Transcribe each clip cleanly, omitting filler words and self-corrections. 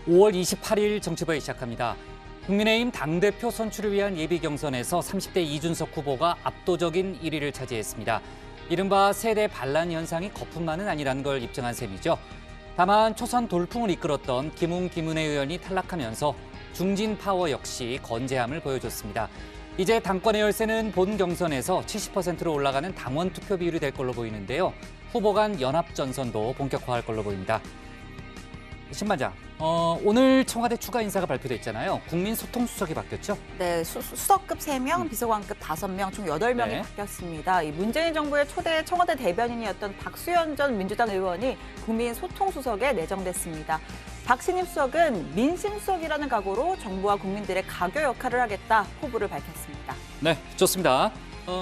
5월 28일 정치부에 시작합니다. 국민의힘 당대표 선출을 위한 예비 경선에서 30대 이준석 후보가 압도적인 1위를 차지했습니다. 이른바 세대 반란 현상이 거품만은 아니라는 걸 입증한 셈이죠. 다만 초선 돌풍을 이끌었던 김웅/김은혜 의원이 탈락하면서 중진 파워 역시 건재함을 보여줬습니다. 이제 당권의 열쇠는 본 경선에서 70%로 올라가는 당원 투표 비율이 될 걸로 보이는데요. 후보 간 연합 전선도 본격화할 걸로 보입니다. 신반장, 오늘 청와대 추가 인사가 발표됐잖아요. 국민소통수석이 바뀌었죠? 네, 수석급 3명, 비서관급 5명, 총 8명이 네. 바뀌었습니다. 이 문재인 정부의 초대 청와대 대변인이었던 박수현 전 민주당 의원이 국민소통수석에 내정됐습니다. 박신입 수석은 민심수석이라는 각오로 정부와 국민들의 가교 역할을 하겠다 포부를 밝혔습니다. 네, 좋습니다.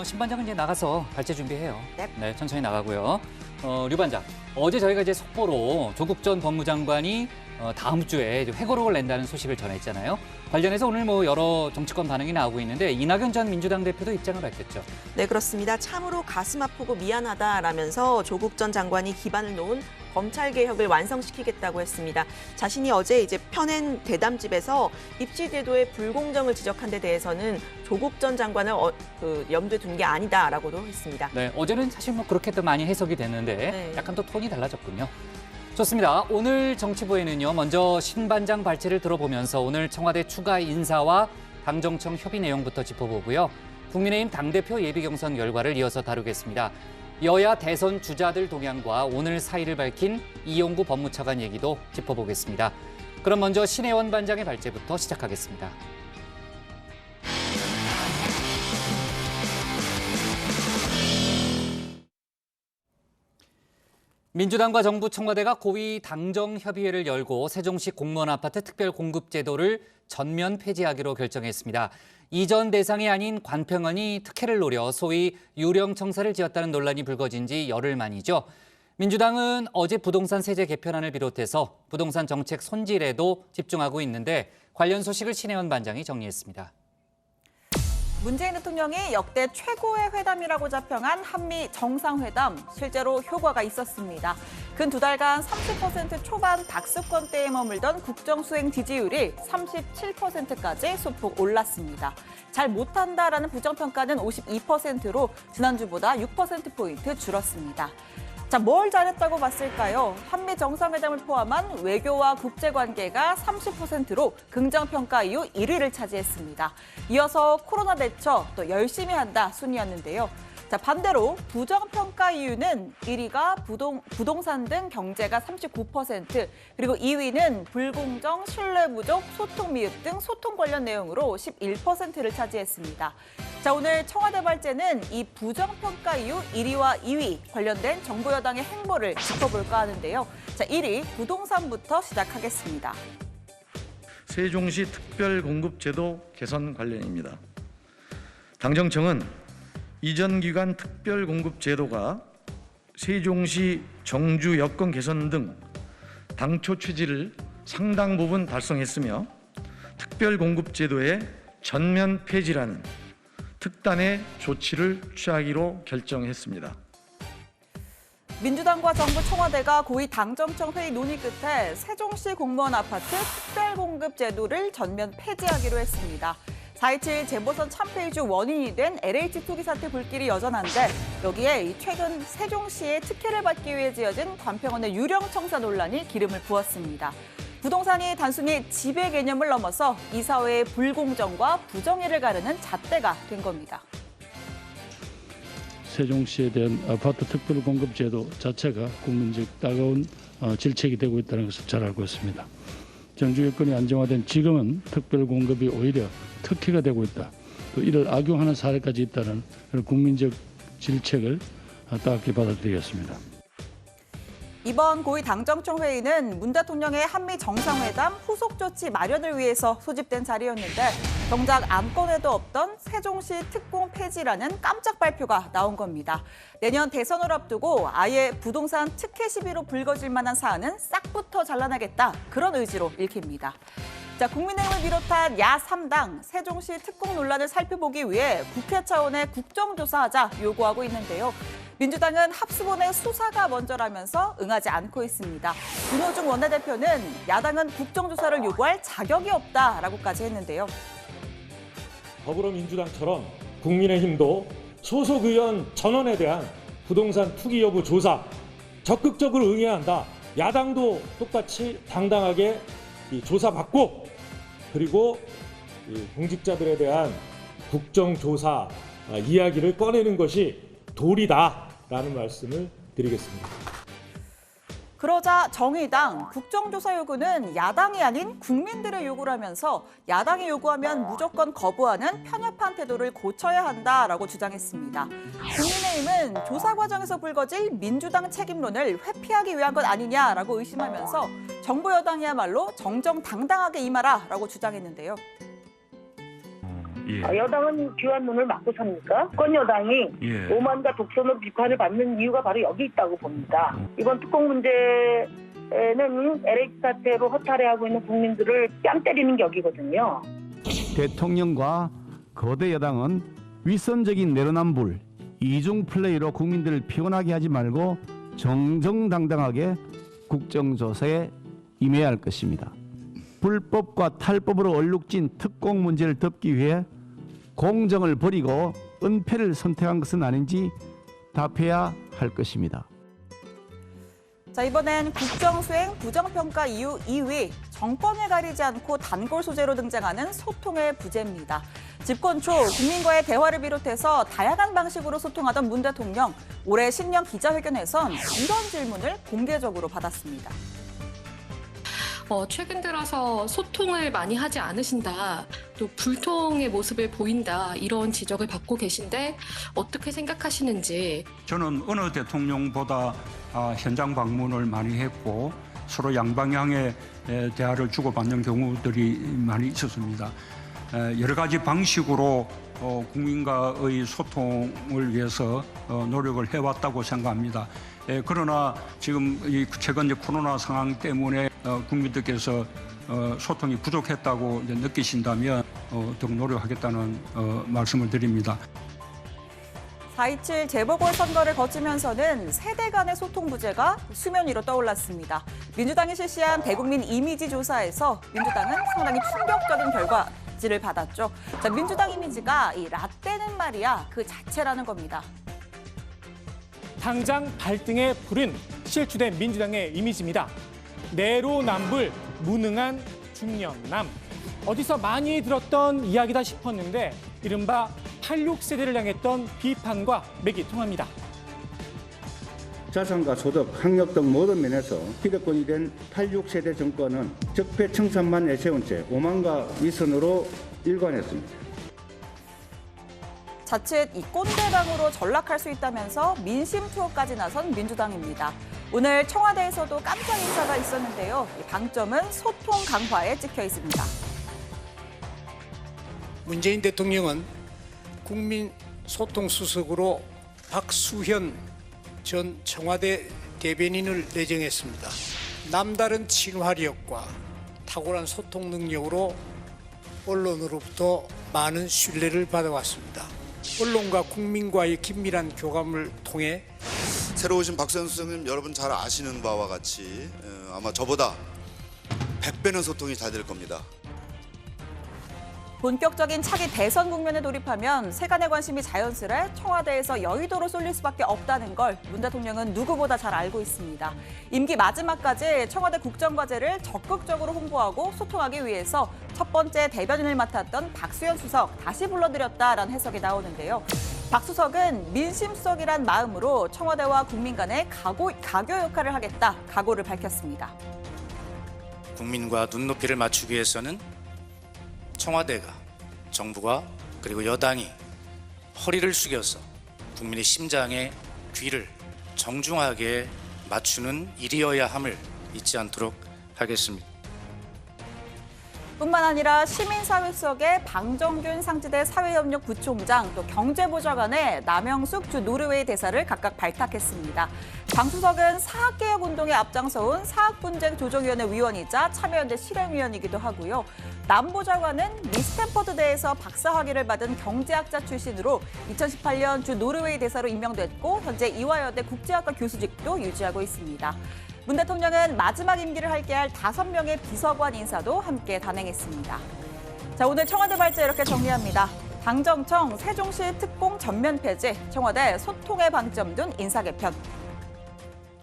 신반장은 이제 나가서 발제 준비해요. 네. 천천히 나가고요. 류반장, 어제 저희가 이제 속보로 조국 전 법무장관이 다음 주에 이제 회고록을 낸다는 소식을 전했잖아요. 관련해서 오늘 여러 정치권 반응이 나오고 있는데 이낙연 전 민주당 대표도 입장을 밝혔죠. 네, 그렇습니다. 참으로 가슴 아프고 미안하다라면서 조국 전 장관이 기반을 놓은 검찰 개혁을 완성시키겠다고 했습니다. 자신이 어제 이제 펴낸 대담집에서 입시 제도의 불공정을 지적한 데 대해서는 조국 전 장관을 염두에 둔 게 아니다라고도 했습니다. 네, 어제는 사실 그렇게 또 많이 해석이 됐는데 네. 약간 또 톤이 달라졌군요. 좋습니다. 오늘 정치부에는요, 먼저 신반장 발제를 들어보면서 오늘 청와대 추가 인사와 당정청 협의 내용부터 짚어보고요. 국민의힘 당대표 예비경선 결과를 이어서 다루겠습니다. 여야 대선 주자들 동향과 오늘 사의를 밝힌 이용구 법무차관 얘기도 짚어보겠습니다. 그럼 먼저 신혜원 반장의 발제부터 시작하겠습니다. 민주당과 정부 청와대가 고위 당정협의회를 열고 세종시 공무원 아파트 특별 공급 제도를 전면 폐지하기로 결정했습니다. 이전 대상이 아닌 관평원이 특혜를 노려 소위 유령 청사를 지었다는 논란이 불거진 지 열흘 만이죠. 민주당은 어제 부동산 세제 개편안을 비롯해서 부동산 정책 손질에도 집중하고 있는데 관련 소식을 신혜원 반장이 정리했습니다. 문재인 대통령이 역대 최고의 회담이라고 자평한 한미 정상회담, 실제로 효과가 있었습니다. 근 2달간 30% 초반 박스권대에 머물던 국정수행 지지율이 37%까지 소폭 올랐습니다. 잘 못한다라는 부정평가는 52%로 지난주보다 6%포인트 줄었습니다. 자, 뭘 잘했다고 봤을까요? 한미 정상회담을 포함한 외교와 국제관계가 30%로 긍정평가 이후 1위를 차지했습니다. 이어서 코로나 대처, 또 열심히 한다 순이었는데요. 자, 반대로 부정평가 이유는 1위가 부동산 등 경제가 39%, 그리고 2위는 불공정, 신뢰 부족, 소통 미흡 등 소통 관련 내용으로 11%를 차지했습니다. 자, 오늘 청와대 발제는 이 부정평가 이후 1위와 2위 관련된 정부 여당의 행보를 짚어볼까 하는데요. 자, 1위 부동산부터 시작하겠습니다. 세종시 특별공급제도 개선 관련입니다. 당정청은 이전 기간 특별공급제도가 세종시 정주 여건 개선 등 당초 취지를 상당 부분 달성했으며 특별공급제도의 전면 폐지라는 특단의 조치를 취하기로 결정했습니다. 민주당과 정부 청와대가 고위 당정청 회의 논의 끝에 세종시 공무원 아파트 특별공급 제도를 전면 폐지하기로 했습니다. 4.27 재보선 참패 이주 원인이 된 LH 투기 사태 불길이 여전한데 여기에 최근 세종시의 특혜를 받기 위해 지어진 관평원의 유령 청사 논란이 기름을 부었습니다. 부동산이 단순히 지배 개념을 넘어서 이 사회의 불공정과 부정의를 가르는 잣대가 된 겁니다. 세종시에 대한 아파트 특별 공급 제도 자체가 국민적 따가운 질책이 되고 있다는 것을 잘 알고 있습니다. 정주 여건이 안정화된 지금은 특별 공급이 오히려 특혜가 되고 있다. 또 이를 악용하는 사례까지 있다는 그런 국민적 질책을 따갑게 받아들이겠습니다. 이번 고위 당정청 회의는 문 대통령의 한미 정상회담 후속 조치 마련을 위해서 소집된 자리였는데 정작 안건에도 없던 세종시 특공 폐지라는 깜짝 발표가 나온 겁니다. 내년 대선을 앞두고 아예 부동산 특혜 시비로 불거질 만한 사안은 싹부터 잘라내겠다, 그런 의지로 읽힙니다. 자, 국민의힘을 비롯한 야 3당 세종시 특공 논란을 살펴보기 위해 국회 차원의 국정조사하자 요구하고 있는데요. 민주당은 합수본의 수사가 먼저라면서 응하지 않고 있습니다. 윤호중 원내대표는 야당은 국정조사를 요구할 자격이 없다라고까지 했는데요. 더불어민주당처럼 국민의힘도 소속 의원 전원에 대한 부동산 투기 여부 조사 적극적으로 응해야 한다. 야당도 똑같이 당당하게 조사받고 그리고 공직자들에 대한 국정조사 이야기를 꺼내는 것이 도리다라는 말씀을 드리겠습니다. 그러자 정의당 국정조사 요구는 야당이 아닌 국민들의 요구라면서 야당이 요구하면 무조건 거부하는 편협한 태도를 고쳐야 한다라고 주장했습니다. 국민의힘은 조사 과정에서 불거질 민주당 책임론을 회피하기 위한 것 아니냐라고 의심하면서 정부 여당이야말로 정정당당하게 임하라라고 주장했는데요. 여당은 귀환론을 막고 삽니까? 집권 여당이 오만과 독선으로 비판을 받는 이유가 바로 여기 있다고 봅니다. 이번 특공 문제는 LH 사태로 허탈해하고 있는 국민들을 뺨 때리는 격이거든요. 대통령과 거대 여당은 윗선적인 내로남불, 이중 플레이로 국민들을 피곤하게 하지 말고 정정당당하게 국정조사에 임해야 할 것입니다. 불법과 탈법으로 얼룩진 특공 문제를 덮기 위해 공정을 버리고 은폐를 선택한 것은 아닌지 답해야 할 것입니다. 자, 이번엔 국정수행 부정평가 이유 2위, 정권을 가리지 않고 단골 소재로 등장하는 소통의 부재입니다. 집권 초 국민과의 대화를 비롯해서 다양한 방식으로 소통하던 문 대통령, 올해 신년 기자회견에선 이런 질문을 공개적으로 받았습니다. 최근 들어서 소통을 많이 하지 않으신다, 또 불통의 모습을 보인다, 이런 지적을 받고 계신데 어떻게 생각하시는지. 저는 어느 대통령보다 현장 방문을 많이 했고 서로 양방향의 대화를 주고받는 경우들이 많이 있었습니다. 여러 가지 방식으로 국민과의 소통을 위해서 노력을 해왔다고 생각합니다. 그러나 지금 최근 코로나 상황 때문에 국민들께서 소통이 부족했다고 느끼신다면 더욱 노력하겠다는 말씀을 드립니다. 4.27 재보궐선거를 거치면서는 세대 간의 소통 부재가 수면 위로 떠올랐습니다. 민주당이 실시한 대국민 이미지 조사에서 민주당은 상당히 충격적인 결과지를 받았죠. 자, 민주당 이미지가 이 라떼는 말이야 그 자체라는 겁니다. 당장 발등에 불은 실추된 민주당의 이미지입니다. 내로남불, 무능한 중년남. 어디서 많이 들었던 이야기다 싶었는데 이른바 86세대를 향했던 비판과 맥이 통합니다. 자산과 소득, 학력 등 모든 면에서 기득권이 된 86세대 정권은 적폐청산만 내세운 채 오만과 위선으로 일관했습니다. 자칫 이 꼰대당으로 전락할 수 있다면서 민심 투어까지 나선 민주당입니다. 오늘 청와대에서도 깜짝 인사가 있었는데요. 이 방점은 소통 강화에 찍혀 있습니다. 문재인 대통령은 국민 소통 수석으로 박수현 전 청와대 대변인을 내정했습니다. 남다른 친화력과 탁월한 소통 능력으로 언론으로부터 많은 신뢰를 받아왔습니다. 언론과 국민과의 긴밀한 교감을 통해 새로 오신 박수현 수석님 여러분 잘 아시는 바와 같이 아마 저보다 100배는 소통이 잘 될 겁니다. 본격적인 차기 대선 국면에 돌입하면 세간의 관심이 자연스레 청와대에서 여의도로 쏠릴 수밖에 없다는 걸 문 대통령은 누구보다 잘 알고 있습니다. 임기 마지막까지 청와대 국정과제를 적극적으로 홍보하고 소통하기 위해서 첫 번째 대변인을 맡았던 박수현 수석 다시 불러들였다라는 해석이 나오는데요. 박 수석은 민심수석이란 마음으로 청와대와 국민 간의 가교 역할을 하겠다, 각오를 밝혔습니다. 국민과 눈높이를 맞추기 위해서는 청와대가, 정부가 그리고 여당이 허리를 숙여서 국민의 심장에 귀를 정중하게 맞추는 일이어야 함을 잊지 않도록 하겠습니다. 뿐만 아니라 시민사회수석의 방정균 상지대 사회협력 부총장, 또 경제보좌관의 남영숙 주 노르웨이 대사를 각각 발탁했습니다. 장수석은 사학개혁운동에 앞장서온 사학분쟁조정위원회 위원이자 참여연대 실행위원이기도 하고요. 남보좌관은 미 스탠퍼드대에서 박사학위를 받은 경제학자 출신으로 2018년 주 노르웨이 대사로 임명됐고 현재 이화여대 국제학과 교수직도 유지하고 있습니다. 문 대통령은 마지막 임기를 함께할 5명의 비서관 인사도 함께 단행했습니다. 자, 오늘 청와대 발제 이렇게 정리합니다. 당정청 세종시 특공 전면 폐지, 청와대 소통에 방점 둔 인사 개편.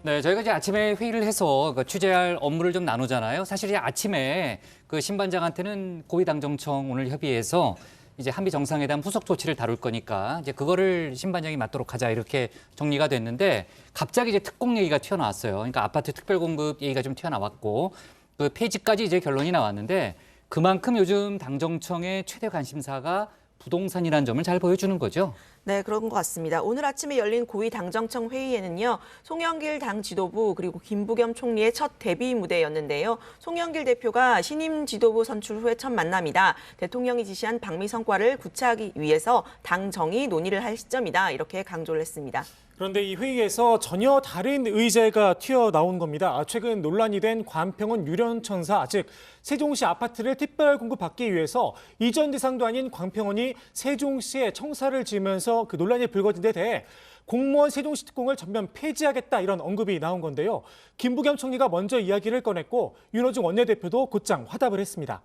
네, 저희가 이제 아침에 회의를 해서 취재할 업무를 좀 나누잖아요. 사실 이제 아침에 그 신반장한테는 고위당정청 오늘 협의해서 이제 한미 정상회담 후속 조치를 다룰 거니까 이제 그거를 신반장이 맡도록 하자 이렇게 정리가 됐는데 갑자기 이제 특공 얘기가 튀어나왔어요. 그러니까 아파트 특별 공급 얘기가 좀 튀어나왔고 그 폐지까지 이제 결론이 나왔는데 그만큼 요즘 당정청의 최대 관심사가 부동산이라는 점을 잘 보여주는 거죠. 네, 그런 것 같습니다. 오늘 아침에 열린 고위 당정청 회의에는요. 송영길 당 지도부 그리고 김부겸 총리의 첫 데뷔 무대였는데요. 송영길 대표가 신임 지도부 선출 후에 첫 만남이다. 대통령이 지시한 방미 성과를 구체하기 위해서 당정이 논의를 할 시점이다. 이렇게 강조를 했습니다. 그런데 이 회의에서 전혀 다른 의제가 튀어나온 겁니다. 최근 논란이 된 관평원 유령천사, 즉 세종시 아파트를 특별 공급받기 위해서 이전 대상도 아닌 관평원이 세종시에 청사를 지으면서 그 논란이 불거진 데 대해 공무원 세종시 특공을 전면 폐지하겠다 이런 언급이 나온 건데요. 김부겸 총리가 먼저 이야기를 꺼냈고 윤호중 원내대표도 곧장 화답을 했습니다.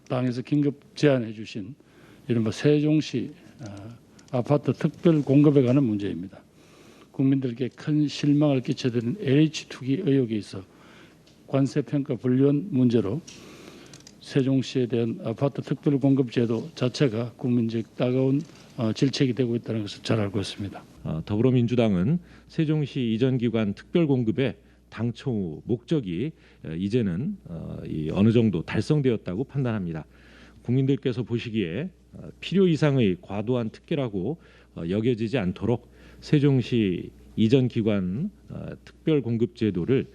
당에서 긴급 제안해 주신 이른바 세종시 아파트 특별 공급에 관한 문제입니다. 국민들께 큰 실망을 끼쳐드린 LH 투기 의혹에 있어 관세평가 불리한 문제로 세종시에 대한 아파트 특별 공급 제도 자체가 국민적 따가운 질책이 되고 있다는 것을 잘 알고 있습니다. 더불어민주당은 세종시 이전 기관 특별 공급의 당초 목적이 이제는 어느 정도 달성되었다고 판단합니다. 국민들께서 보시기에 필요 이상의 과도한 특혜라고 여겨지지 않도록 세종시 이전 기관 특별 공급 제도를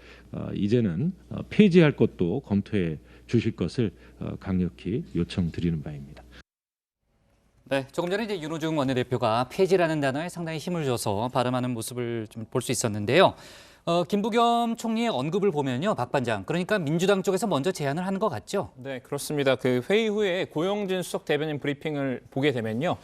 이제는 폐지할 것도 검토해 주실 것을 강력히 요청드리는 바입니다. 네, 조금 전에 이제 윤호중 원내대표가 폐지라는 단어에 상당히 힘을 줘서 발음하는 모습을 좀 볼 수 있었는데요. 김부겸 총리의 언급을 보면요, 박 반장. 그러니까 민주당 쪽에서 먼저 제안을 하는 것 같죠? 네, 그렇습니다. 그 회의 후에 고영진 수석 대변인 브리핑을 보게 되면요.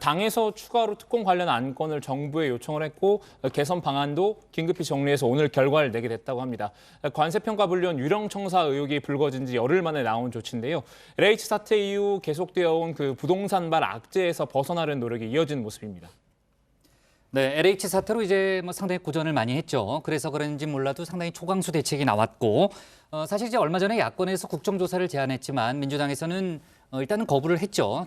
당에서 추가로 특공 관련 안건을 정부에 요청을 했고 개선 방안도 긴급히 정리해서 오늘 결과를 내게 됐다고 합니다. 관세평가 불리한 유령청사 의혹이 불거진 지 열흘 만에 나온 조치인데요. LH 사태 이후 계속되어 온 그 부동산발 악재에서 벗어나려는 노력이 이어진 모습입니다. 네, LH 사태로 이제 뭐 상당히 고전을 많이 했죠. 그래서 그런지 몰라도 상당히 초강수 대책이 나왔고, 사실 이제 얼마 전에 야권에서 국정조사를 제안했지만 민주당에서는 일단은 거부를 했죠.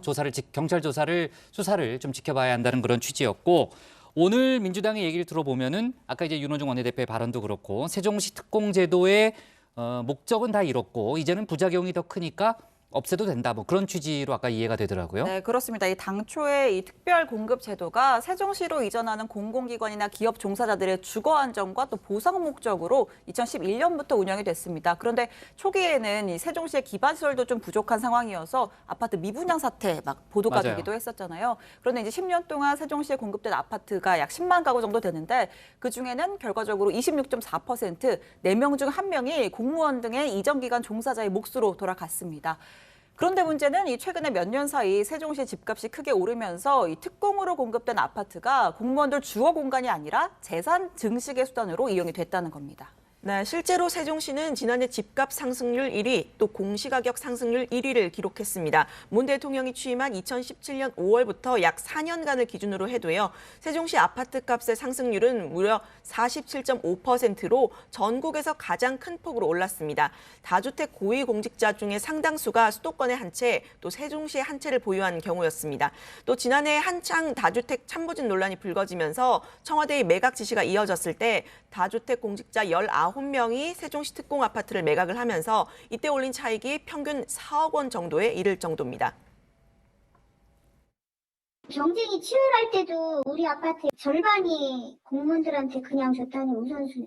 경찰 수사를 좀 지켜봐야 한다는 그런 취지였고, 오늘 민주당의 얘기를 들어보면은 아까 이제 윤호중 원내대표의 발언도 그렇고 세종시 특공제도의 목적은 다 이뤘고 이제는 부작용이 더 크니까 없애도 된다, 뭐 그런 취지로 아까 이해가 되더라고요. 네, 그렇습니다. 이 당초에 이 특별 공급 제도가 세종시로 이전하는 공공기관이나 기업 종사자들의 주거 안정과 또 보상 목적으로 2011년부터 운영이 됐습니다. 그런데 초기에는 이 세종시의 기반 시설도 좀 부족한 상황이어서 아파트 미분양 사태 막 보도가 맞아요. 되기도 했었잖아요. 그런데 이제 10년 동안 세종시에 공급된 아파트가 약 10만 가구 정도 되는데 그 중에는 결과적으로 26.4%, 4명 중 1명이 공무원 등의 이전 기간 종사자의 몫으로 돌아갔습니다. 그런데 문제는 이 최근에 몇 년 사이 세종시 집값이 크게 오르면서 이 특공으로 공급된 아파트가 공무원들 주거 공간이 아니라 재산 증식의 수단으로 이용이 됐다는 겁니다. 네, 실제로 세종시는 지난해 집값 상승률 1위, 또 공시가격 상승률 1위를 기록했습니다. 문 대통령이 취임한 2017년 5월부터 약 4년간을 기준으로 해도요. 세종시 아파트 값의 상승률은 무려 47.5%로 전국에서 가장 큰 폭으로 올랐습니다. 다주택 고위공직자 중에 상당수가 수도권의 한 채, 또 세종시의 한 채를 보유한 경우였습니다. 또 지난해 한창 다주택 참부진 논란이 불거지면서 청와대의 매각 지시가 이어졌을 때 다주택 공직자 19명이 세종시 특공 아파트를 매각을 하면서 이때 올린 차익이 평균 4억 원 정도에 이를 정도입니다. 경쟁이 치열할 때도 우리 아파트 절반이 공무원들한테 그냥 줬다니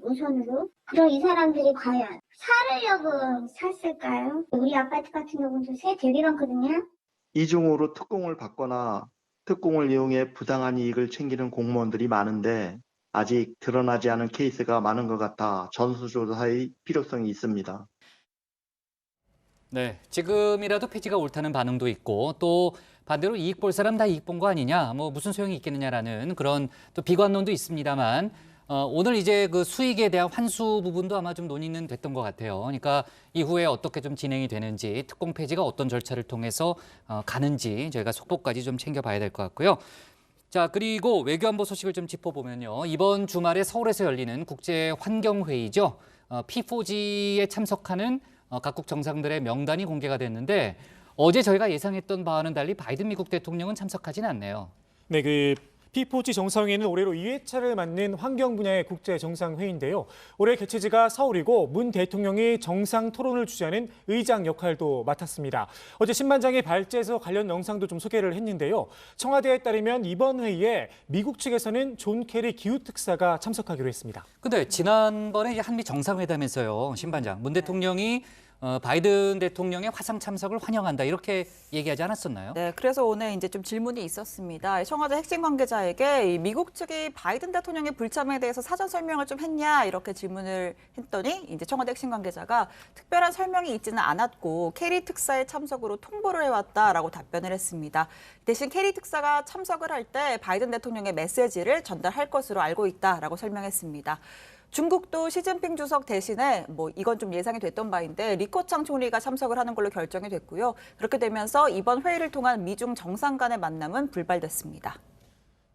우선으로. 그럼 이 사람들이 과연 살으려고 샀을까요? 우리 아파트 같은 경우도 세 되게 많거든요. 이중으로 특공을 받거나 특공을 이용해 부당한 이익을 챙기는 공무원들이 많은데 아직 드러나지 않은 케이스가 많은 것 같아 전수조사의 필요성이 있습니다. 네, 지금이라도 폐지가 옳다는 반응도 있고 또 반대로 이익 볼 사람 다 이익 본 거 아니냐, 뭐 무슨 소용이 있겠느냐라는 그런 또 비관론도 있습니다만 오늘 이제 그 수익에 대한 환수 부분도 아마 좀 논의는 됐던 것 같아요. 그러니까 이후에 어떻게 좀 진행이 되는지, 특공 폐지가 어떤 절차를 통해서 가는지 저희가 속보까지 좀 챙겨봐야 될 것 같고요. 자, 그리고 외교안보 소식을 좀 짚어보면요. 이번 주말에 서울에서 열리는 국제환경회의죠. P4G에 참석하는 각국 정상들의 명단이 공개가 됐는데 어제 저희가 예상했던 바와는 달리 바이든 미국 대통령은 참석하진 않네요. 네, 그 P4G 정상회의는 올해로 2회차를 맞는 환경 분야의 국제 정상회의인데요. 올해 개최지가 서울이고 문 대통령이 정상 토론을 주재하는 의장 역할도 맡았습니다. 어제 신반장이 발제해서 관련 영상도 좀 소개를 했는데요. 청와대에 따르면 이번 회의에 미국 측에서는 존 케리 기후특사가 참석하기로 했습니다. 근데 지난번에 이제 한미 정상회담에서요, 신반장, 문 대통령이 바이든 대통령의 화상 참석을 환영한다 이렇게 얘기하지 않았었나요? 네, 그래서 오늘 이제 좀 질문이 있었습니다. 청와대 핵심 관계자에게 미국 측이 바이든 대통령의 불참에 대해서 사전 설명을 좀 했냐 이렇게 질문을 했더니 이제 청와대 핵심 관계자가 특별한 설명이 있지는 않았고 케리 특사의 참석으로 통보를 해왔다라고 답변을 했습니다. 대신 케리 특사가 참석을 할 때 바이든 대통령의 메시지를 전달할 것으로 알고 있다라고 설명했습니다. 중국도 시진핑 주석 대신에 뭐 이건 좀 예상이 됐던 바인데 리커창 총리가 참석을 하는 걸로 결정이 됐고요. 그렇게 되면서 이번 회의를 통한 미중 정상 간의 만남은 불발됐습니다.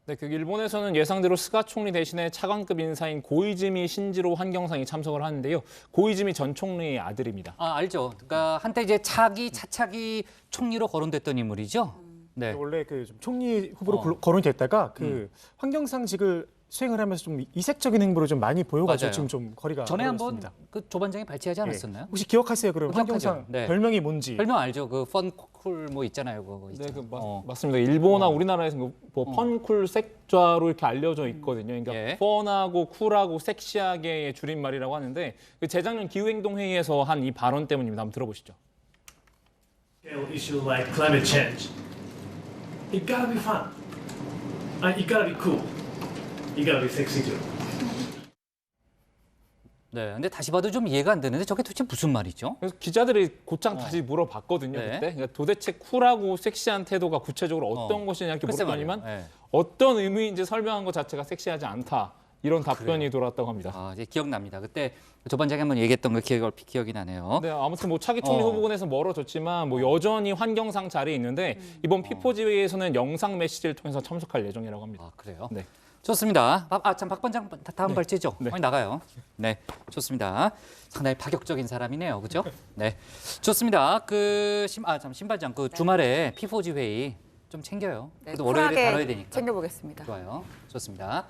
네, 그 일본에서는 예상대로 스가 총리 대신에 차관급 인사인 고이즈미 신지로 환경상이 참석을 하는데요. 고이즈미 전 총리의 아들입니다. 아, 알죠. 그러니까 한때 이제 차기 총리로 거론됐던 인물이죠. 네. 원래 그 좀 총리 후보로 거론이 됐다가 그 환경상직을 수행을 하면서 좀 이색적인 행보를 좀 많이 보여가지고 맞아요. 지금 좀 거리가 전에 멀어졌습니다. 한번 그 조반장이 발췌하지 않았었나요? 네. 혹시 기억하세요? 그럼 환경상 네. 별명이 뭔지? 별명 알죠. 그 펀쿨 뭐 있잖아요. 그거 네, 있잖아요. 맞습니다. 일본이나 우리나라에서 뭐 펀쿨 색좌로 이렇게 알려져 있거든요. 그러니까 예. 펀하고 쿨하고 섹시하게의 줄임말이라고 하는데 그 재작년 기후행동회의에서 한 이 발언 때문입니다. 한번 들어보시죠. Issue like climate change. It gotta be fun. It gotta be cool. It gotta be sexy too. 네, 근데 다시 봐도 좀 이해가 안 되는데 저게 도대체 무슨 말이죠? 그래서 기자들이 곧장 다시 물어봤거든요. 네. 그때 그러니까 도대체 쿨하고 섹시한 태도가 구체적으로 어떤 것이냐 이렇게 글쎄 물어봤더니만 말이에요. 네. 어떤 의미인지 설명한 것 자체가 섹시하지 않다. 이런 답변이 돌아왔다고 합니다. 아, 이제 기억납니다. 그때 조반장이 한번 얘기했던 거 기억이 나네요. 네, 아무튼 뭐 차기 총리 후보군에서 멀어졌지만 뭐 여전히 환경상 자리에 있는데 이번 P4G 회의에서는 영상 메시지를 통해서 참석할 예정이라고 합니다. 아, 그래요? 네. 좋습니다. 참 박 반장 다음 발제죠? 네. 빨리 나가요. 네, 좋습니다. 상당히 파격적인 사람이네요, 그죠? 네, 좋습니다. 신 반장 그 주말에 P4G 회의 좀 챙겨요. 네, 그래도 월요일에 쿨하게 다뤄야 되니까. 챙겨보겠습니다. 좋아요, 좋습니다.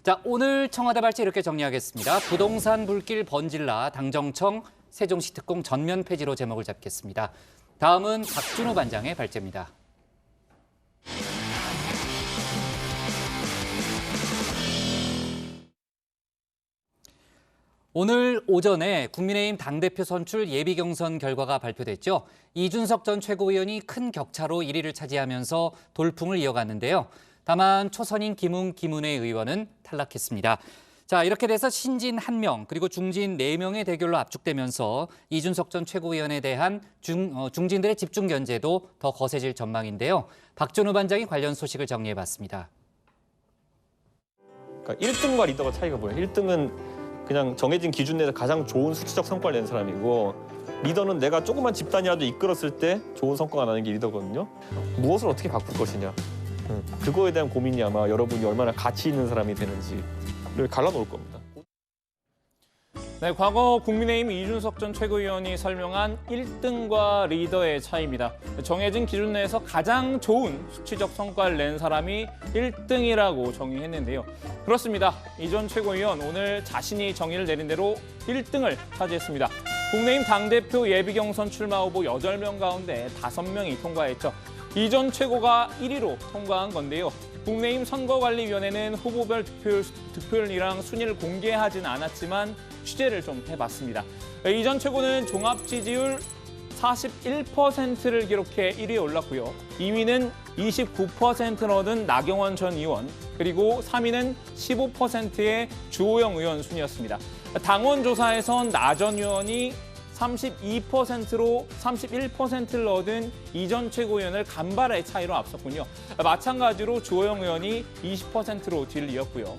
자, 오늘 청와대 발제 이렇게 정리하겠습니다. 부동산 불길 번질라 당정청 세종시 특공 전면 폐지로 제목을 잡겠습니다. 다음은 박준호 반장의 발제입니다. 오늘 오전에 국민의힘 당대표 선출 예비경선 결과가 발표됐죠. 이준석 전 최고위원이 큰 격차로 1위를 차지하면서 돌풍을 이어갔는데요. 다만 초선인 김은혜 의원은 탈락했습니다. 자, 이렇게 돼서 신진 1명 그리고 중진 4명의 대결로 압축되면서 이준석 전 최고위원에 대한 중진들의 집중 견제도 더 거세질 전망인데요. 박준호 반장이 관련 소식을 정리해봤습니다. 그러니까 1등과 리더가 차이가 뭐예요? 1등은 그냥 정해진 기준 내에서 가장 좋은 수치적 성과를 낸 사람이고 리더는 내가 조그만 집단이라도 이끌었을 때 좋은 성과가 나는 게 리더거든요. 무엇을 어떻게 바꿀 것이냐. 그거에 대한 고민이 아마 여러분이 얼마나 가치 있는 사람이 되는지를 갈라놓을 겁니다. 네, 과거 국민의힘 이준석 전 최고위원이 설명한 1등과 리더의 차이입니다. 정해진 기준 내에서 가장 좋은 수치적 성과를 낸 사람이 1등이라고 정의했는데요. 그렇습니다. 이 전 최고위원 오늘 자신이 정의를 내린 대로 1등을 차지했습니다. 국민의힘 당대표 예비경선 출마 후보 8명 가운데 5명이 통과했죠. 이 전 최고가 1위로 통과한 건데요. 국민의힘 선거관리위원회는 후보별 득표율이랑 순위를 공개하진 않았지만 취재를 좀 해봤습니다. 이 전 최고는 종합 지지율 41%를 기록해 1위에 올랐고요. 2위는 29%를 얻은 나경원 전 의원, 그리고 3위는 15%의 주호영 의원 순이었습니다. 당원 조사에선 나 전 의원이 32%로 31%를 얻은 이 전 최고위원을 간발의 차이로 앞섰군요. 마찬가지로 주호영 의원이 20%로 뒤를 이었고요.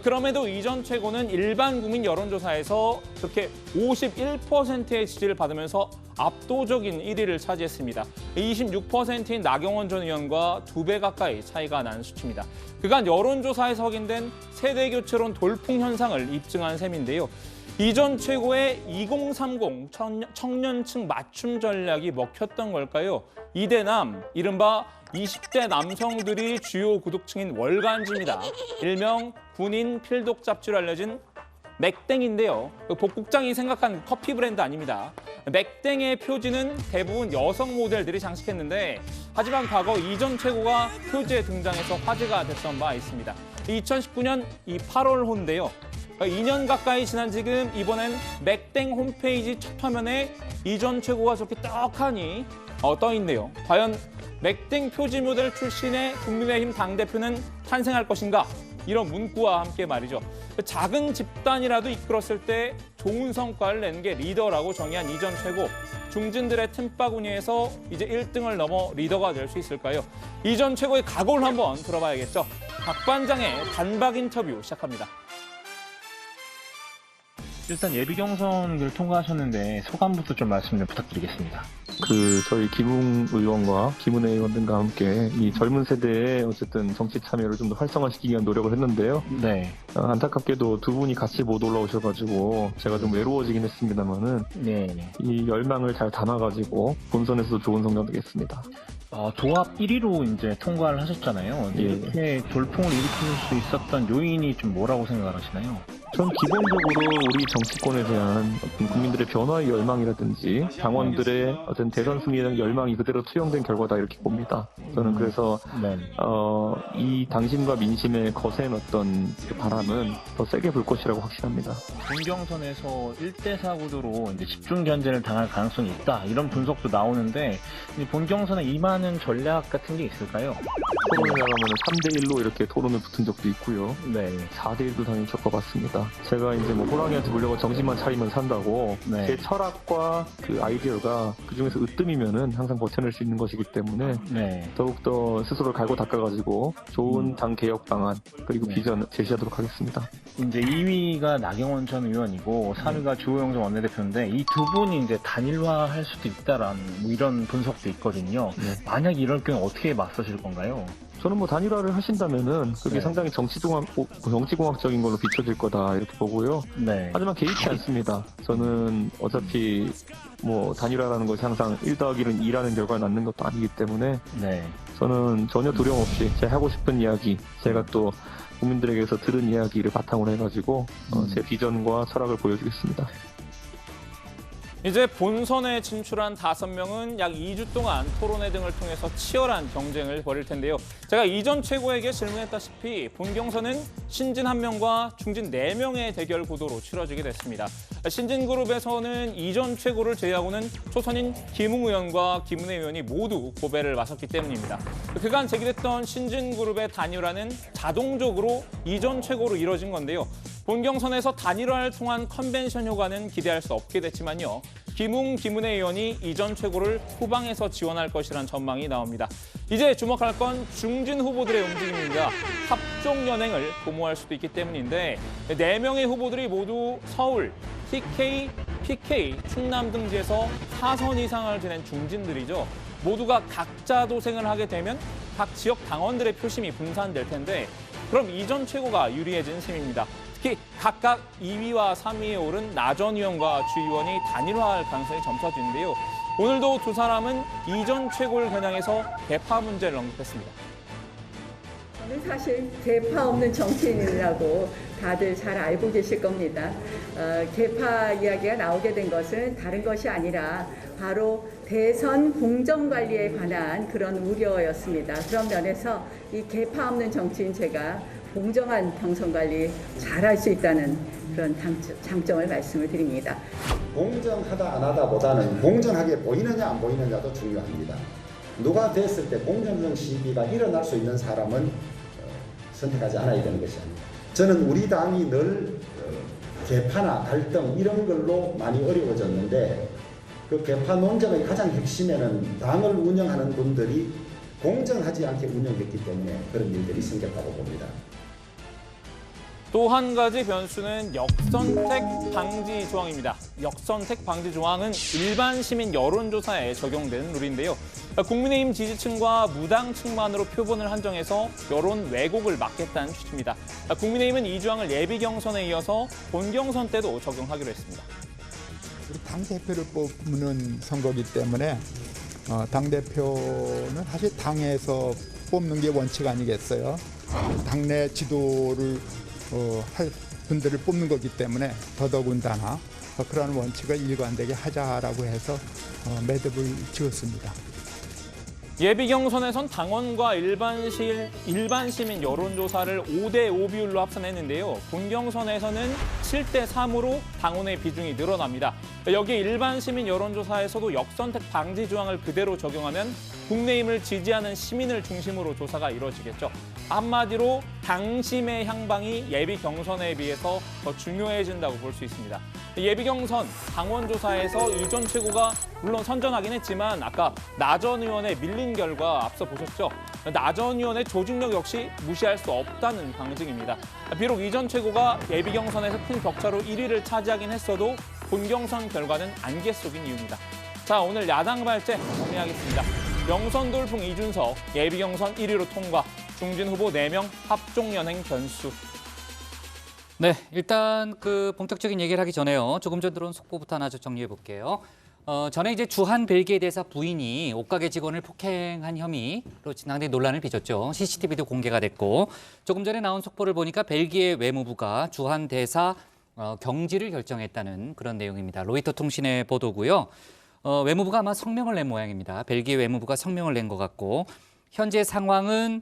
그럼에도 이 전 최고는 일반 국민 여론조사에서 그렇게 51%의 지지를 받으면서 압도적인 1위를 차지했습니다. 26%인 나경원 전 의원과 2배 가까이 차이가 나는 수치입니다. 그간 여론조사에서 확인된 세대교체론 돌풍 현상을 입증한 셈인데요. 이 전 최고의 2030 청년층 맞춤 전략이 먹혔던 걸까요? 이대남, 이른바 20대 남성들이 주요 구독층인 월간지입니다. 일명 군인 필독 잡지로 알려진 맥땡인데요. 복국장이 생각한 커피 브랜드 아닙니다. 맥땡의 표지는 대부분 여성 모델들이 장식했는데, 하지만 과거 이 전 최고가 표지에 등장해서 화제가 됐던 바 있습니다. 2019년 이 8월호인데요. 2년 가까이 지난 지금 이번엔 맥땡 홈페이지 첫 화면에 이 전 최고가 저렇게 떡하니 떠 있네요. 과연 맥땡 표지 모델 출신의 국민의힘 당대표는 탄생할 것인가? 이런 문구와 함께 말이죠. 작은 집단이라도 이끌었을 때 좋은 성과를 내는 게 리더라고 정의한 이 전 최고. 중진들의 틈바구니에서 이제 1등을 넘어 리더가 될 수 있을까요? 이 전 최고의 각오를 한번 들어봐야겠죠. 박 반장의 단박 인터뷰 시작합니다. 일단 예비 경선을 통과하셨는데 소감부터 좀 말씀 좀 부탁드리겠습니다. 저희 김웅 의원과 김은혜 의원 등과 함께 이 젊은 세대의 어쨌든 정치 참여를 좀 더 활성화시키기 위한 노력을 했는데요. 네. 안타깝게도 두 분이 같이 못 올라오셔가지고 제가 좀 외로워지긴 했습니다만은 네. 이 열망을 잘 담아가지고 본선에서도 좋은 성적 내겠습니다. 조합 1위로 이제 통과를 하셨잖아요. 예. 이렇게 돌풍을 일으킬 수 있었던 요인이 좀 뭐라고 생각을 하시나요? 전 기본적으로 우리 정치권에 대한 어떤 국민들의 변화의 열망이라든지 당원들의 어떤 대선 승리에 대한 열망이 그대로 투영된 결과다 이렇게 봅니다. 저는 그래서 이 당심과 민심의 거센 어떤 바람은 더 세게 불 것이라고 확신합니다. 본경선에서 1대4 구도로 이제 집중 견제를 당할 가능성이 있다 이런 분석도 나오는데 본경선에 임하는 전략 같은 게 있을까요? 토론을 나가면 3대1로 이렇게 토론을 붙은 적도 있고요. 네. 4대1도 당연히 겪어봤습니다. 제가 이제 호랑이한테 물려고 정신만 차리면 산다고 제 철학과 그 아이디어가 그중에서 으뜸이면은 항상 버텨낼 수 있는 것이기 때문에 더욱더 스스로를 갈고 닦아가지고 좋은 당 개혁 방안 그리고 비전 제시하도록 하겠습니다. 이제 2위가 나경원 전 의원이고 3위가 주호영 전 원내대표인데 이 두 분이 이제 단일화할 수도 있다라는 이런 분석도 있거든요. 만약 이럴 경우 어떻게 맞서실 건가요? 저는 단일화를 하신다면은 그게 상당히 정치공학적인 걸로 비춰질 거다 이렇게 보고요. 하지만 개의치 않습니다. 저는 어차피 단일화라는 것이 항상 1+1은 2라는 결과를 낳는 것도 아니기 때문에 저는 전혀 두려움 없이 제가 하고 싶은 이야기, 제가 또 국민들에게서 들은 이야기를 바탕으로 해가지고 제 비전과 철학을 보여주겠습니다. 이제 본선에 진출한 5명은 약 2주 동안 토론회 등을 통해서 치열한 경쟁을 벌일 텐데요. 제가 이 전 최고에게 질문했다시피 본경선은 신진 1명과 중진 4명의 대결 구도로 치러지게 됐습니다. 신진그룹에서는 이 전 최고를 제외하고는 초선인 김웅 의원과 김은혜 의원이 모두 고배를 맞섰기 때문입니다. 그간 제기됐던 신진그룹의 단일화는 자동적으로 이 전 최고로 이뤄진 건데요. 본경선에서 단일화를 통한 컨벤션 효과는 기대할 수 없게 됐지만요. 김웅, 김은혜 의원이 이 전 최고를 후방에서 지원할 것이라는 전망이 나옵니다. 이제 주목할 건 중진 후보들의 움직임입니다. 합종 연행을 도모할 수도 있기 때문인데 4명의 후보들이 모두 서울, TK, PK, 충남 등지에서 4선 이상을 지낸 중진들이죠. 모두가 각자 도생을 하게 되면 각 지역 당원들의 표심이 분산될 텐데 그럼 이 전 최고가 유리해진 셈입니다. 특히 각각 2위와 3위에 오른 나 전 의원과 주 의원이 단일화할 가능성이 점쳐지는데요. 오늘도 두 사람은 이 전 최고를 겨냥해서 개파 문제를 언급했습니다. 저는 사실 개파 없는 정치인이라고 다들 잘 알고 계실 겁니다. 개파 이야기가 나오게 된 것은 다른 것이 아니라 바로 대선 공정관리에 관한 그런 우려였습니다. 그런 면에서 이 개파 없는 정치인 제가 공정한 경선 관리 잘할 수 있다는 그런 장점을 말씀을 드립니다. 공정하다 안 하다보다는 공정하게 보이느냐 안 보이느냐도 중요합니다. 누가 됐을 때 공정성 시비가 일어날 수 있는 사람은 선택하지 않아야 되는 것이 아닙니다. 저는 우리 당이 늘 개파나 갈등 이런 걸로 많이 어려워졌는데 그 개파 논쟁의 가장 핵심에는 당을 운영하는 분들이 공정하지 않게 운영했기 때문에 그런 일들이 생겼다고 봅니다. 또 한 가지 변수는 역선택 방지 조항입니다. 역선택 방지 조항은 일반 시민 여론조사에 적용되는 룰인데요. 국민의힘 지지층과 무당층만으로 표본을 한정해서 여론 왜곡을 막겠다는 취지입니다. 국민의힘은 이 조항을 예비 경선에 이어서 본 경선 때도 적용하기로 했습니다. 우리 당대표를 뽑는 선거이기 때문에 당대표는 사실 당에서 뽑는 게 원칙 아니겠어요. 당내 지도를 할 분들을 뽑는 거기 때문에 더더군다나 그런 원칙을 일관되게 하자라고 해서 매듭을 지었습니다. 예비 경선에선 당원과 일반 시민 여론조사를 5대5 비율로 합산했는데요. 본 경선에서는 7대3으로 당원의 비중이 늘어납니다. 여기에 일반 시민 여론조사에서도 역선택 방지 조항을 그대로 적용하면 국민의힘을 지지하는 시민을 중심으로 조사가 이루어지겠죠. 한마디로 당심의 향방이 예비 경선에 비해서 더 중요해진다고 볼 수 있습니다. 예비 경선 당원 조사에서 이 전 최고가 물론 선전하긴 했지만 아까 나 전 의원의 밀린 결과 앞서 보셨죠. 나 전 의원의 조직력 역시 무시할 수 없다는 방증입니다. 비록 이 전 최고가 예비 경선에서 큰 격차로 1위를 차지하긴 했어도 본 경선 결과는 안개 속인 이유입니다. 자, 오늘 야당 발제 정리하겠습니다. 명선 돌풍 이준석 예비 경선 1위로 통과. 중진 후보 4명 합종 연행 변수. 네, 일단 그 본격적인 얘기를 하기 전에요. 조금 전 들어온 속보부터 하나 정리해 볼게요. 전에 이제 주한 벨기에 대사 부인이 옷가게 직원을 폭행한 혐의로 상당히 논란을 빚었죠. CCTV도 공개가 됐고 조금 전에 나온 속보를 보니까 벨기에 외무부가 주한 대사 경질을 결정했다는 그런 내용입니다. 로이터 통신의 보도고요. 외무부가 아마 성명을 낸 모양입니다. 벨기에 외무부가 성명을 낸 것 같고 현재 상황은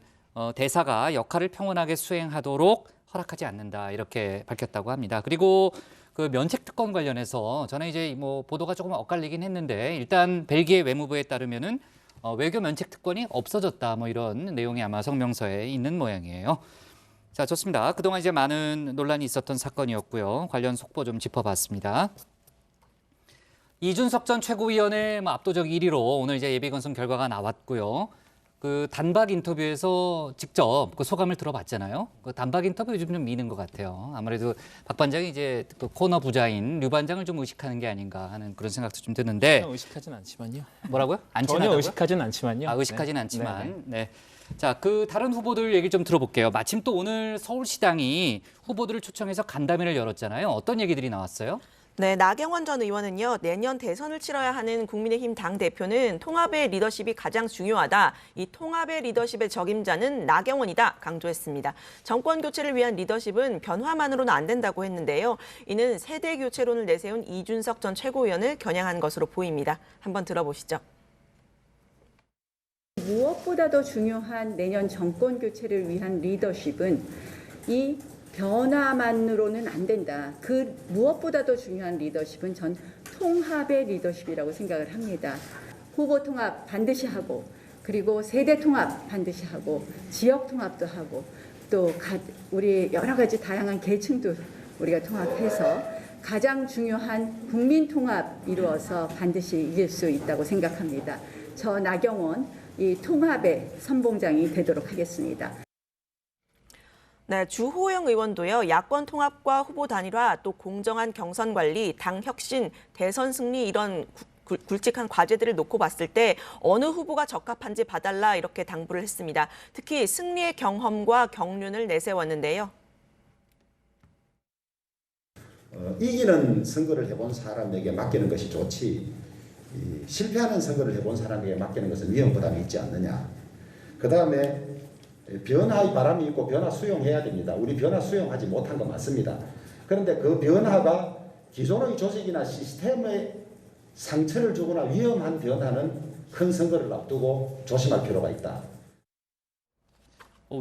대사가 역할을 평온하게 수행하도록 허락하지 않는다 이렇게 밝혔다고 합니다. 그리고 그 면책 특권 관련해서 전에 이제 뭐 보도가 조금 엇갈리긴 했는데 일단 벨기에 외무부에 따르면은 외교 면책 특권이 없어졌다 뭐 이런 내용이 아마 성명서에 있는 모양이에요. 자, 좋습니다. 그동안 이제 많은 논란이 있었던 사건이었고요. 관련 속보 좀 짚어봤습니다. 이준석 전 최고위원의 압도적 1위로 오늘 이제 예비경선 결과가 나왔고요. 그 단박 인터뷰에서 직접 그 소감을 들어봤잖아요. 그 단박 인터뷰 요즘 좀 미는 것 같아요. 아무래도 박 반장이 이제 그 코너 부자인 류 반장을 좀 의식하는 게 아닌가 하는 그런 생각도 좀 드는데. 전혀 의식하진 않지만요. 뭐라고요? 안 전혀 친하다고요? 의식하진 않지만요. 아, 의식하진 네. 않지만. 네. 자, 그 다른 후보들 얘기 좀 들어볼게요. 마침 또 오늘 서울시당이 후보들을 초청해서 간담회를 열었잖아요. 어떤 얘기들이 나왔어요? 네, 나경원 전 의원은요, 내년 대선을 치러야 하는 국민의힘 당대표는 통합의 리더십이 가장 중요하다. 이 통합의 리더십의 적임자는 나경원이다 강조했습니다. 정권 교체를 위한 리더십은 변화만으로는 안 된다고 했는데요. 이는 세대 교체론을 내세운 이준석 전 최고위원을 겨냥한 것으로 보입니다. 한번 들어보시죠. 무엇보다도 중요한 내년 정권 교체를 위한 리더십은 이 변화만으로는 안 된다. 그 무엇보다도 중요한 리더십은 전 통합의 리더십이라고 생각을 합니다. 후보 통합 반드시 하고 그리고 세대 통합 반드시 하고 지역 통합도 하고 또 우리 여러 가지 다양한 계층도 우리가 통합해서 가장 중요한 국민 통합 이루어서 반드시 이길 수 있다고 생각합니다. 저 나경원 이 통합의 선봉장이 되도록 하겠습니다. 네, 주호영 의원도요. 야권 통합과 후보 단일화, 또 공정한 경선 관리, 당 혁신, 대선 승리 이런 굵직한 과제들을 놓고 봤을 때 어느 후보가 적합한지 봐달라 이렇게 당부를 했습니다. 특히 승리의 경험과 경륜을 내세웠는데요. 이기는 선거를 해본 사람에게 맡기는 것이 좋지 실패하는 선거를 해본 사람에게 맡기는 것은 위험 부담이 있지 않느냐. 그다음에 변화의 바람이 있고 변화 수용해야 됩니다. 우리 변화 수용하지 못한 거 맞습니다. 그런데 그 변화가 기존의 조직이나 시스템에 상처를 주거나 위험한 변화는 큰 선거를 앞두고 조심할 필요가 있다.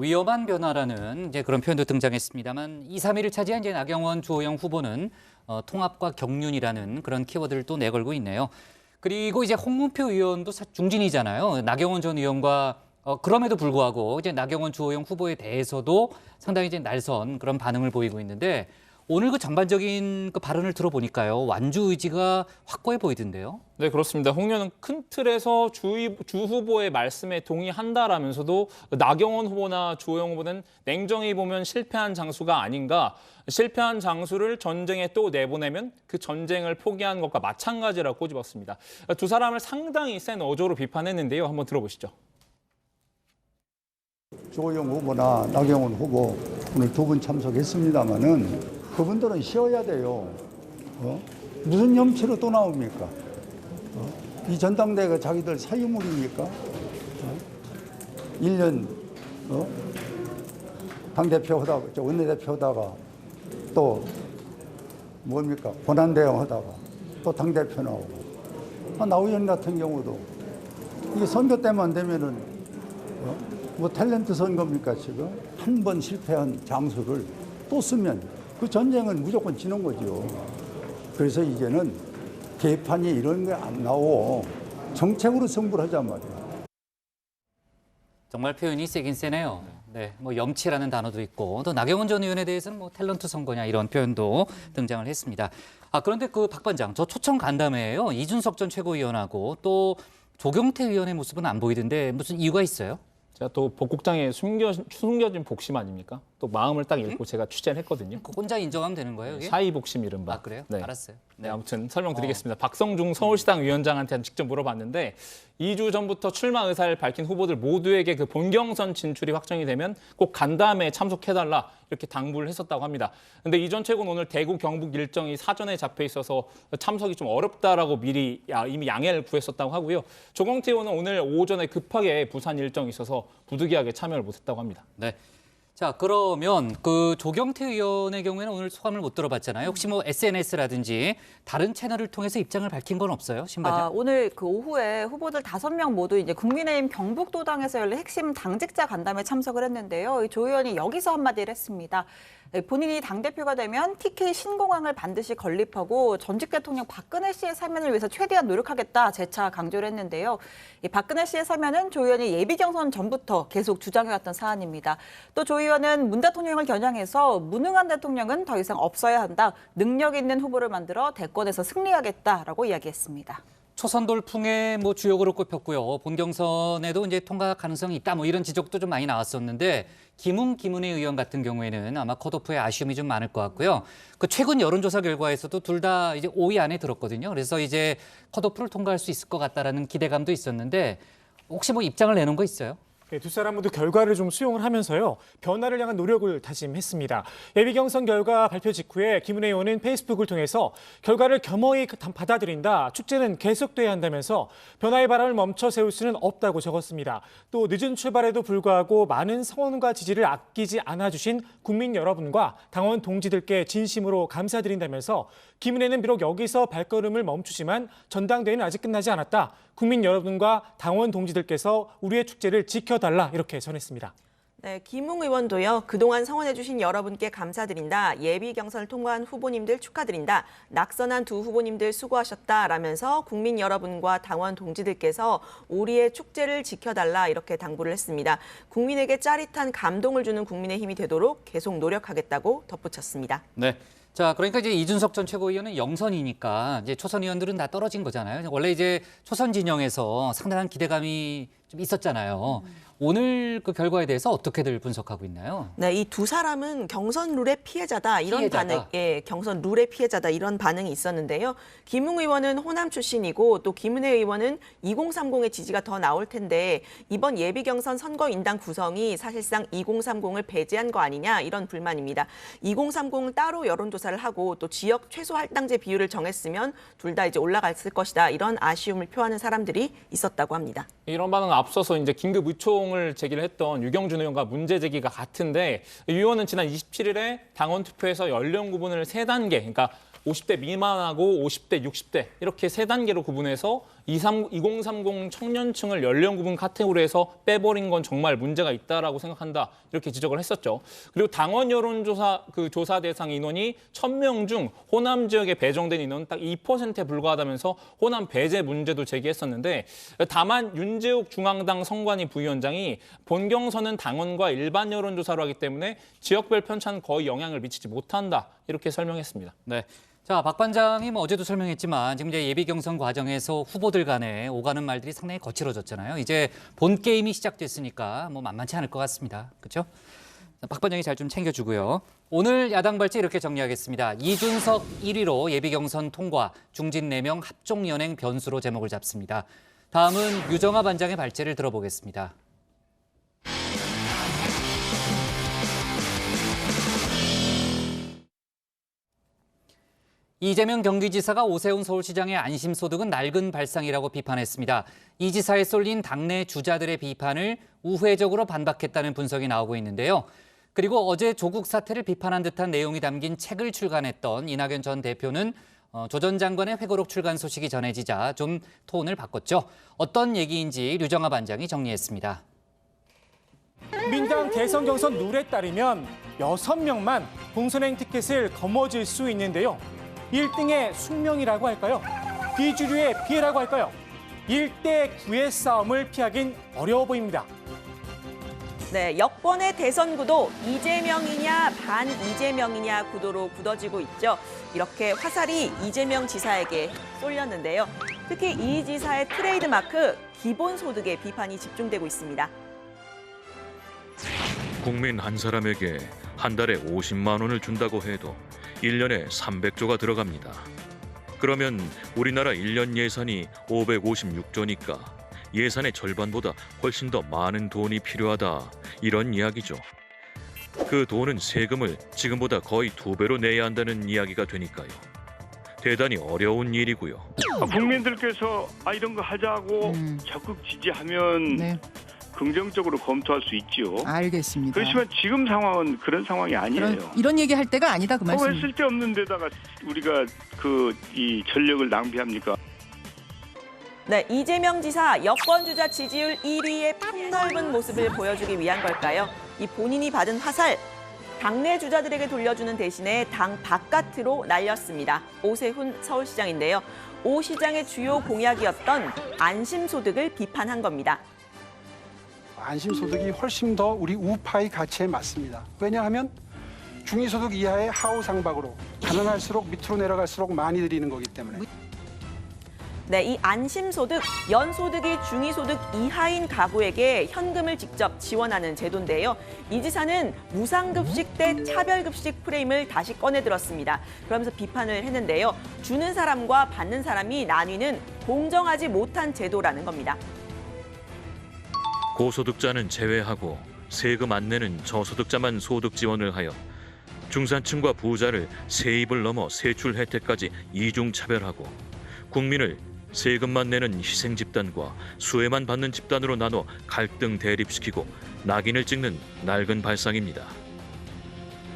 위험한 변화라는 이제 그런 표현도 등장했습니다만 2, 3위를 차지한 이제 나경원, 주호영 후보는 통합과 경륜이라는 그런 키워드를 또 내걸고 있네요. 그리고 이제 홍문표 의원도 중진이잖아요. 나경원 전 의원과 그럼에도 불구하고 이제 나경원, 주호영 후보에 대해서도 상당히 이제 날선 그런 반응을 보이고 있는데 오늘 그 전반적인 그 발언을 들어보니까요. 완주 의지가 확고해 보이던데요. 네, 그렇습니다. 홍 의원은 큰 틀에서 주 후보의 말씀에 동의한다라면서도 나경원 후보나 주호영 후보는 냉정히 보면 실패한 장수가 아닌가. 실패한 장수를 전쟁에 또 내보내면 그 전쟁을 포기한 것과 마찬가지라고 꼬집었습니다. 두 사람을 상당히 센 어조로 비판했는데요. 한번 들어보시죠. 주호영 후보나 나경원 후보 오늘 두 분 참석했습니다마는 그분들은 쉬어야 돼요. 무슨 염치로 또 나옵니까? 이 전당대회가 자기들 사유물입니까? 1년 당대표 하다가 원내대표 하다가 또 뭡니까? 권한대행 하다가 또 당대표 나오고 나 의원 같은 경우도 이게 선거 때만 되면은 뭐 탤런트 선거입니까 지금? 한 번 실패한 장수를 또 쓰면 그 전쟁은 무조건 지는 거죠. 그래서 이제는 개판이 이런 게 안 나오고 정책으로 승부를 하잔 말이에요. 정말 표현이 세긴 세네요. 네, 뭐 염치라는 단어도 있고 또 나경원 전 의원에 대해서는 뭐 탤런트 선거냐 이런 표현도 등장을 했습니다. 그런데 그 박 반장, 저 초청 간담회에요. 이준석 전 최고위원하고 또 조경태 의원의 모습은 안 보이던데 무슨 이유가 있어요? 제가 또 복국장의 숨겨진 복심 아닙니까? 또 마음을 딱 읽고 제가 취재를 했거든요. 그 혼자 인정하면 되는 거예요, 이게? 사이 복심 이른바. 그래요? 네. 알았어요. 네, 아무튼 설명드리겠습니다. 박성중 서울시당 위원장한테 직접 물어봤는데 2주 전부터 출마 의사를 밝힌 후보들 모두에게 그 본경선 진출이 확정이 되면 꼭 간담회에 참석해달라 이렇게 당부를 했었다고 합니다. 근데 이 전 최고는 오늘 대구, 경북 일정이 사전에 잡혀 있어서 참석이 좀 어렵다라고 미리 이미 양해를 구했었다고 하고요. 조경태 의원은 오늘 오전에 급하게 부산 일정이 있어서 부득이하게 참여를 못했다고 합니다. 네. 자, 그러면 그 조경태 의원의 경우에는 오늘 소감을 못 들어봤잖아요. 혹시 뭐 SNS라든지 다른 채널을 통해서 입장을 밝힌 건 없어요, 신 반장? 오늘 그 오후에 후보들 5명 모두 이제 국민의힘 경북도당에서 열린 핵심 당직자 간담회에 참석을 했는데요. 조 의원이 여기서 한마디를 했습니다. 본인이 당대표가 되면 TK 신공항을 반드시 건립하고 전직 대통령 박근혜 씨의 사면을 위해서 최대한 노력하겠다 재차 강조를 했는데요. 이 박근혜 씨의 사면은 조 의원이 예비 경선 전부터 계속 주장해왔던 사안입니다. 또 조 의원은 문 대통령을 겨냥해서 무능한 대통령은 더 이상 없어야 한다. 능력 있는 후보를 만들어 대권에서 승리하겠다라고 이야기했습니다. 초선 돌풍의 뭐 주역으로 꼽혔고요. 본경선에도 이제 통과 가능성이 있다. 뭐 이런 지적도 좀 많이 나왔었는데 김은혜 의원 같은 경우에는 아마 컷오프에 아쉬움이 좀 많을 것 같고요. 그 최근 여론조사 결과에서도 둘 다 이제 5위 안에 들었거든요. 그래서 이제 컷오프를 통과할 수 있을 것 같다라는 기대감도 있었는데 혹시 뭐 입장을 내놓은 거 있어요? 네, 두 사람 모두 결과를 좀 수용을 하면서요. 변화를 향한 노력을 다짐했습니다. 예비 경선 결과 발표 직후에 김은혜 의원은 페이스북을 통해서 결과를 겸허히 받아들인다. 축제는 계속돼야 한다면서 변화의 바람을 멈춰 세울 수는 없다고 적었습니다. 또 늦은 출발에도 불구하고 많은 성원과 지지를 아끼지 않아주신 국민 여러분과 당원 동지들께 진심으로 감사드린다면서 김은혜는 비록 여기서 발걸음을 멈추지만 전당대회는 아직 끝나지 않았다. 국민 여러분과 당원 동지들께서 우리의 축제를 지켜달라 이렇게 전했습니다. 네, 김웅 의원도요. 그동안 성원해 주신 여러분께 감사드린다. 예비 경선을 통과한 후보님들 축하드린다. 낙선한 두 후보님들 수고하셨다라면서 국민 여러분과 당원 동지들께서 우리의 축제를 지켜달라 이렇게 당부를 했습니다. 국민에게 짜릿한 감동을 주는 국민의힘이 되도록 계속 노력하겠다고 덧붙였습니다. 네. 자, 그러니까 이제 이준석 전 최고위원은 영선이니까 이제 초선 의원들은 다 떨어진 거잖아요. 원래 이제 초선 진영에서 상당한 기대감이 좀 있었잖아요. 오늘 그 결과에 대해서 어떻게들 분석하고 있나요? 네, 이 두 사람은 경선 룰의 피해자다 이런 반응, 경선 룰의 피해자다 이런 반응이 있었는데요. 김웅 의원은 호남 출신이고 또 김은혜 의원은 2030의 지지가 더 나올 텐데 이번 예비 경선 선거인단 구성이 사실상 2030을 배제한 거 아니냐 이런 불만입니다. 2030을 따로 여론조사를 하고 또 지역 최소 할당제 비율을 정했으면 둘 다 이제 올라갔을 것이다 이런 아쉬움을 표하는 사람들이 있었다고 합니다. 이런 반응은 앞서서 이제 긴급 의총을 제기를 했던 유경준 의원과 문제 제기가 같은데 유 의원은 지난 27일에 당원 투표에서 연령 구분을 3단계, 그러니까 50대 미만하고 50대, 60대 이렇게 세 단계로 구분해서 2030 청년층을 연령 구분 카테고리에서 빼버린 건 정말 문제가 있다라고 생각한다. 이렇게 지적을 했었죠. 그리고 당원 여론조사 조사 대상 인원이 1,000명 중 호남 지역에 배정된 인원은 딱 2%에 불과하다면서 호남 배제 문제도 제기했었는데 다만 윤재욱 중앙당 선관위 부위원장이 본 경선은 당원과 일반 여론조사로 하기 때문에 지역별 편차는 거의 영향을 미치지 못한다. 이렇게 설명했습니다. 네. 자, 박 반장이 어제도 설명했지만 지금 이제 예비 경선 과정에서 후보들 간에 오가는 말들이 상당히 거칠어졌잖아요. 이제 본 게임이 시작됐으니까 만만치 않을 것 같습니다. 그렇죠? 박 반장이 잘 좀 챙겨주고요. 오늘 야당 발제 이렇게 정리하겠습니다. 이준석 1위로 예비 경선 통과, 중진 4명 합종 연행 변수로 제목을 잡습니다. 다음은 유정아 반장의 발제를 들어보겠습니다. 이재명 경기지사가 오세훈 서울시장의 안심소득은 낡은 발상이라고 비판했습니다. 이 지사에 쏠린 당내 주자들의 비판을 우회적으로 반박했다는 분석이 나오고 있는데요. 그리고 어제 조국 사태를 비판한 듯한 내용이 담긴 책을 출간했던 이낙연 전 대표는 조 전 장관의 회고록 출간 소식이 전해지자 좀 톤을 바꿨죠. 어떤 얘기인지 류정아 반장이 정리했습니다. 민당 대선 경선 룰에 따르면 6명만 공선행 티켓을 거머쥘 수 있는데요. 1등의 숙명이라고 할까요? 비주류의 피해라고 할까요? 1대 9의 싸움을 피하긴 어려워 보입니다. 네, 여권의 대선 구도 이재명이냐 반 이재명이냐 구도로 굳어지고 있죠. 이렇게 화살이 이재명 지사에게 쏠렸는데요. 특히 이 지사의 트레이드마크 기본소득에 비판이 집중되고 있습니다. 국민 한 사람에게 한 달에 50만 원을 준다고 해도 1년에 300조가 들어갑니다. 그러면 우리나라 1년 예산이 556조니까 예산의 절반보다 훨씬 더 많은 돈이 필요하다. 이런 이야기죠. 그 돈은 세금을 지금보다 거의 2배로 내야 한다는 이야기가 되니까요. 대단히 어려운 일이고요. 국민들께서 이런 거 하자고 적극 지지하면 네. 긍정적으로 검토할 수 있죠. 알겠습니다. 그렇지만 지금 상황은 그런 상황이 아니에요. 이런 얘기 할 때가 아니다 그 말씀. 왜 쓸데없는 데다가 우리가 이 전력을 낭비합니까? 네, 이재명 지사 여권 주자 지지율 1위의 폭넓은 모습을 보여주기 위한 걸까요? 이 본인이 받은 화살, 당내 주자들에게 돌려주는 대신에 당 바깥으로 날렸습니다. 오세훈 서울시장인데요. 오 시장의 주요 공약이었던 안심소득을 비판한 겁니다. 안심소득이 훨씬 더 우리 우파의 가치에 맞습니다. 왜냐하면 중위소득 이하의 하우상박으로 가난할수록 밑으로 내려갈수록 많이 드리는 거기 때문에. 네, 이 안심소득, 연소득이 중위소득 이하인 가구에게 현금을 직접 지원하는 제도인데요. 이 지사는 무상급식 대 차별급식 프레임을 다시 꺼내들었습니다. 그러면서 비판을 했는데요. 주는 사람과 받는 사람이 나뉘는 공정하지 못한 제도라는 겁니다. 고소득자는 제외하고 세금 안 내는 저소득자만 소득 지원을 하여 중산층과 부자를 세입을 넘어 세출 혜택까지 이중 차별하고 국민을 세금만 내는 희생 집단과 수혜만 받는 집단으로 나눠 갈등 대립시키고 낙인을 찍는 낡은 발상입니다.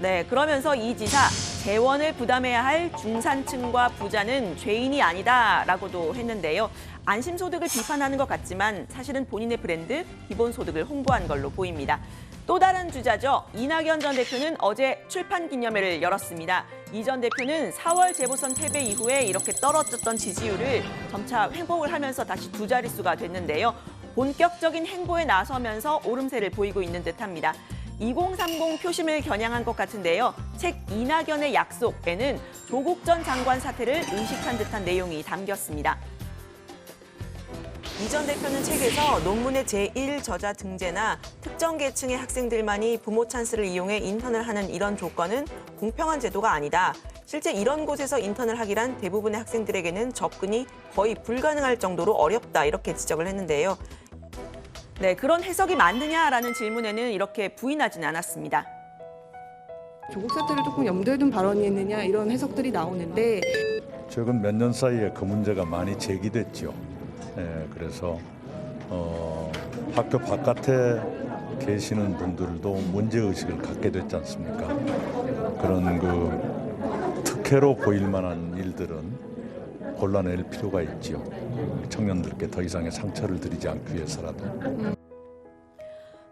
네, 그러면서 이 지사 재원을 부담해야 할 중산층과 부자는 죄인이 아니다라고도 했는데요. 안심소득을 비판하는 것 같지만 사실은 본인의 브랜드 기본소득을 홍보한 걸로 보입니다. 또 다른 주자죠. 이낙연 전 대표는 어제 출판 기념회를 열었습니다. 이 전 대표는 4월 재보선 패배 이후에 이렇게 떨어졌던 지지율을 점차 회복을 하면서 다시 두 자릿수가 됐는데요. 본격적인 행보에 나서면서 오름세를 보이고 있는 듯합니다. 2030 표심을 겨냥한 것 같은데요. 책 이낙연의 약속에는 조국 전 장관 사태를 의식한 듯한 내용이 담겼습니다. 이 전 대표는 책에서 논문의 제1저자 등재나 특정 계층의 학생들만이 부모 찬스를 이용해 인턴을 하는 이런 조건은 공평한 제도가 아니다. 실제 이런 곳에서 인턴을 하기란 대부분의 학생들에게는 접근이 거의 불가능할 정도로 어렵다. 이렇게 지적을 했는데요. 네, 그런 해석이 맞느냐라는 질문에는 이렇게 부인하지는 않았습니다. 조국 사태를 조금 염두에 둔 발언이었느냐 이런 해석들이 나오는데 최근 몇 년 사이에 그 문제가 많이 제기됐죠. 그래서 학교 바깥에 계시는 분들도 문제의식을 갖게 됐지 않습니까? 그런 불쾌로 보일 만한 일들은 골라낼 필요가 있지요. 청년들께 더 이상의 상처를 드리지 않기 위해서라도.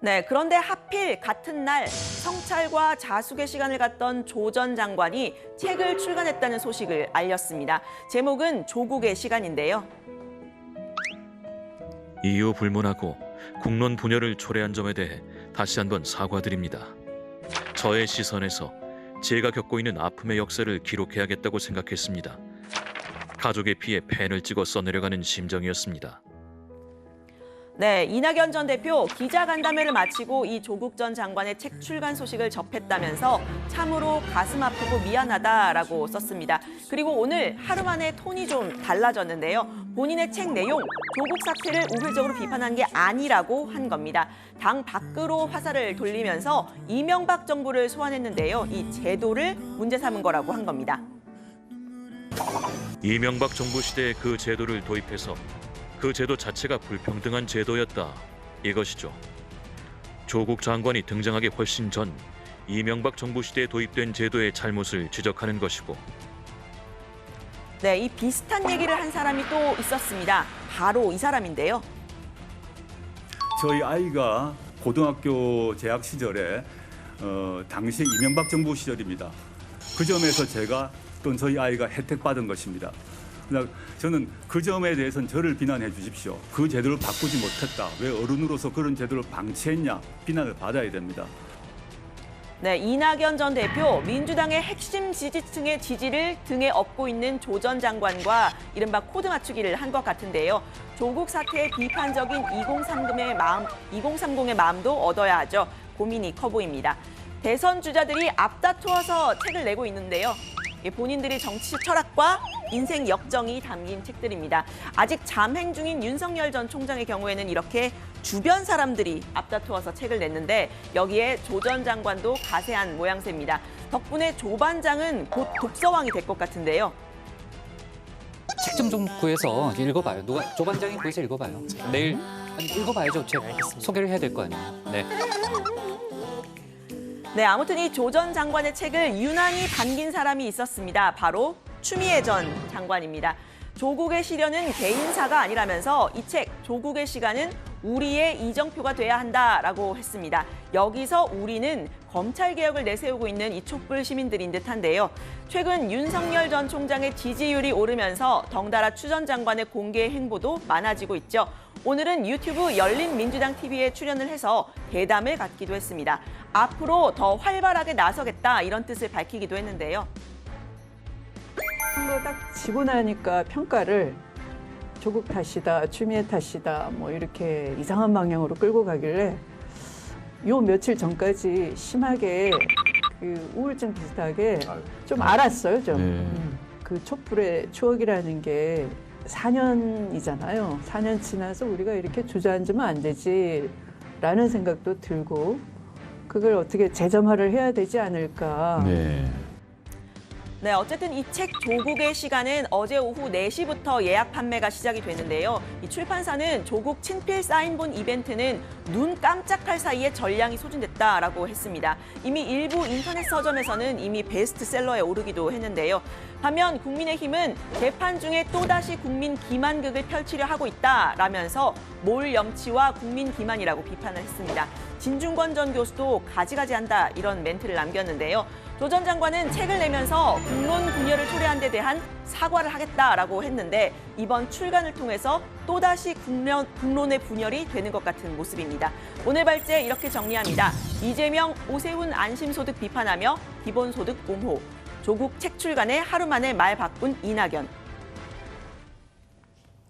네, 그런데 하필 같은 날 성찰과 자숙의 시간을 갖던 조 전 장관이 책을 출간했다는 소식을 알렸습니다. 제목은 조국의 시간인데요. 이유 불문하고 국론 분열을 초래한 점에 대해 다시 한번 사과드립니다. 저의 시선에서 제가 겪고 있는 아픔의 역사를 기록해야겠다고 생각했습니다. 가족의 피에 펜을 찍어 써내려가는 심정이었습니다. 네, 이낙연 전 대표 기자간담회를 마치고 이 조국 전 장관의 책 출간 소식을 접했다면서 참으로 가슴 아프고 미안하다라고 썼습니다. 그리고 오늘 하루 만에 톤이 좀 달라졌는데요. 본인의 책 내용, 조국 사태를 우회적으로 비판한 게 아니라고 한 겁니다. 당 밖으로 화살을 돌리면서 이명박 정부를 소환했는데요. 이 제도를 문제 삼은 거라고 한 겁니다. 이명박 정부 시대에 그 제도를 도입해서 그 제도 자체가 불평등한 제도였다. 이것이죠. 조국 장관이 등장하기 훨씬 전 이명박 정부 시대에 도입된 제도의 잘못을 지적하는 것이고. 네, 이 비슷한 얘기를 한 사람이 또 있었습니다. 바로 이 사람인데요. 저희 아이가 고등학교 재학 시절에 당시 이명박 정부 시절입니다. 그 점에서 제가 또는 저희 아이가 혜택받은 것입니다. 저는 그 점에 대해서는 저를 비난해 주십시오. 그 제도를 바꾸지 못했다. 왜 어른으로서 그런 제도를 방치했냐. 비난을 받아야 됩니다. 네, 이낙연 전 대표, 민주당의 핵심 지지층의 지지를 등에 업고 있는 조 전 장관과 이른바 코드 맞추기를 한 것 같은데요. 조국 사태의 비판적인 2030의 마음도 얻어야 하죠. 고민이 커 보입니다. 대선 주자들이 앞다투어서 책을 내고 있는데요. 본인들의 정치 철학과 인생 역정이 담긴 책들입니다. 아직 잠행 중인 윤석열 전 총장의 경우에는 이렇게 주변 사람들이 앞다투어서 책을 냈는데 여기에 조 전 장관도 가세한 모양새입니다. 덕분에 조 반장은 곧 독서왕이 될 것 같은데요. 책 좀 구해서 읽어봐요. 조 반장이 구해서 읽어봐요. 내일 읽어봐야죠. 책 소개를 해야 될 거 아니에요. 네. 네, 아무튼 이 조 전 장관의 책을 유난히 반긴 사람이 있었습니다. 바로 추미애 전 장관입니다. 조국의 시련은 개인사가 아니라면서 이 책 조국의 시간은 우리의 이정표가 돼야 한다라고 했습니다. 여기서 우리는 검찰개혁을 내세우고 있는 이 촛불 시민들인 듯한데요. 최근 윤석열 전 총장의 지지율이 오르면서 덩달아 추 전 장관의 공개 행보도 많아지고 있죠. 오늘은 유튜브 열린민주당TV에 출연을 해서 대담을 갖기도 했습니다. 앞으로 더 활발하게 나서겠다 이런 뜻을 밝히기도 했는데요. 선거 딱 지고 나니까 평가를 조국 탓이다, 추미애 탓이다 뭐 이렇게 이상한 방향으로 끌고 가길래 요 며칠 전까지 심하게 그 우울증 비슷하게 좀 알았어요. 좀. 그 촛불의 추억이라는 게 4년이잖아요. 4년 지나서 우리가 이렇게 주저앉으면 안 되지라는 생각도 들고 그걸 어떻게 재점화를 해야 되지 않을까. 네, 어쨌든 이 책 조국의 시간은 어제 오후 4시부터 예약 판매가 시작이 되는데요. 이 출판사는 조국 친필 사인본 이벤트는 눈 깜짝할 사이에 전량이 소진됐다라고 했습니다. 이미 일부 인터넷 서점에서는 이미 베스트셀러에 오르기도 했는데요. 반면 국민의힘은 개판 중에 또다시 국민 기만극을 펼치려 하고 있다라면서 몰 염치와 국민 기만이라고 비판을 했습니다. 진중권 전 교수도 가지가지한다 이런 멘트를 남겼는데요. 조 전 장관은 책을 내면서 국론 분열을 초래한 데 대한 사과를 하겠다라고 했는데 이번 출간을 통해서 또다시 국론의 분열이 되는 것 같은 모습입니다. 오늘 발제 이렇게 정리합니다. 이재명, 오세훈 안심소득 비판하며 기본소득 옹호. 조국 책 출간에 하루 만에 말 바꾼 이낙연.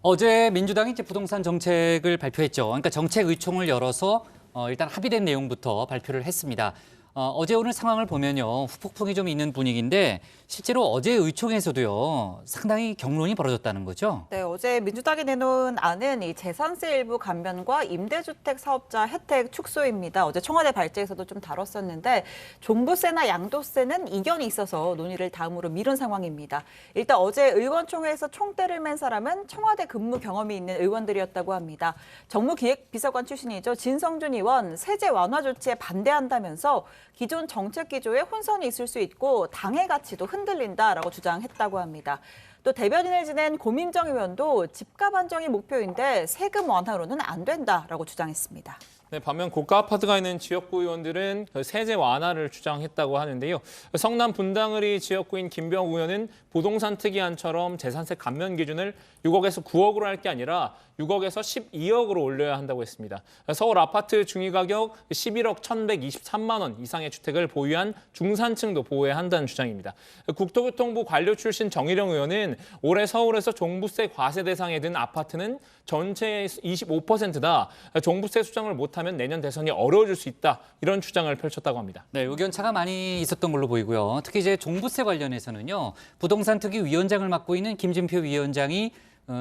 어제 민주당이 이제 부동산 정책을 발표했죠. 그러니까 정책 의총을 열어서 일단 합의된 내용부터 발표를 했습니다. 어제 오늘 상황을 보면요. 후폭풍이 좀 있는 분위기인데 실제로 어제 의총에서도요. 상당히 격론이 벌어졌다는 거죠. 네, 어제 민주당이 내놓은 안은 이 재산세 일부 감면과 임대주택 사업자 혜택 축소입니다. 어제 청와대 발제에서도 좀 다뤘었는데 종부세나 양도세는 이견이 있어서 논의를 다음으로 미룬 상황입니다. 일단 어제 의원총회에서 총대를 맨 사람은 청와대 근무 경험이 있는 의원들이었다고 합니다. 정무기획비서관 출신이죠. 진성준 의원 세제 완화 조치에 반대한다면서 기존 정책 기조에 혼선이 있을 수 있고 당의 가치도 흔들린다라고 주장했다고 합니다. 또 대변인을 지낸 고민정 의원도 집값 안정이 목표인데 세금 완화로는 안 된다라고 주장했습니다. 네, 반면 고가 아파트가 있는 지역구 의원들은 세제 완화를 주장했다고 하는데요. 성남 분당을이 지역구인 김병욱 의원은 부동산 특이안처럼 재산세 감면 기준을 6억에서 9억으로 할 게 아니라 6억에서 12억으로 올려야 한다고 했습니다. 서울 아파트 중위가격 11억 1,123만 원 이상의 주택을 보유한 중산층도 보호해야 한다는 주장입니다. 국토교통부 관료 출신 정일영 의원은 올해 서울에서 종부세 과세 대상에 든 아파트는 전체의 25%다. 종부세 수정을 못하면 내년 대선이 어려워질 수 있다. 이런 주장을 펼쳤다고 합니다. 네, 의견차가 많이 있었던 걸로 보이고요. 특히 이제 종부세 관련해서는요. 부동산 특위 위원장을 맡고 있는 김진표 위원장이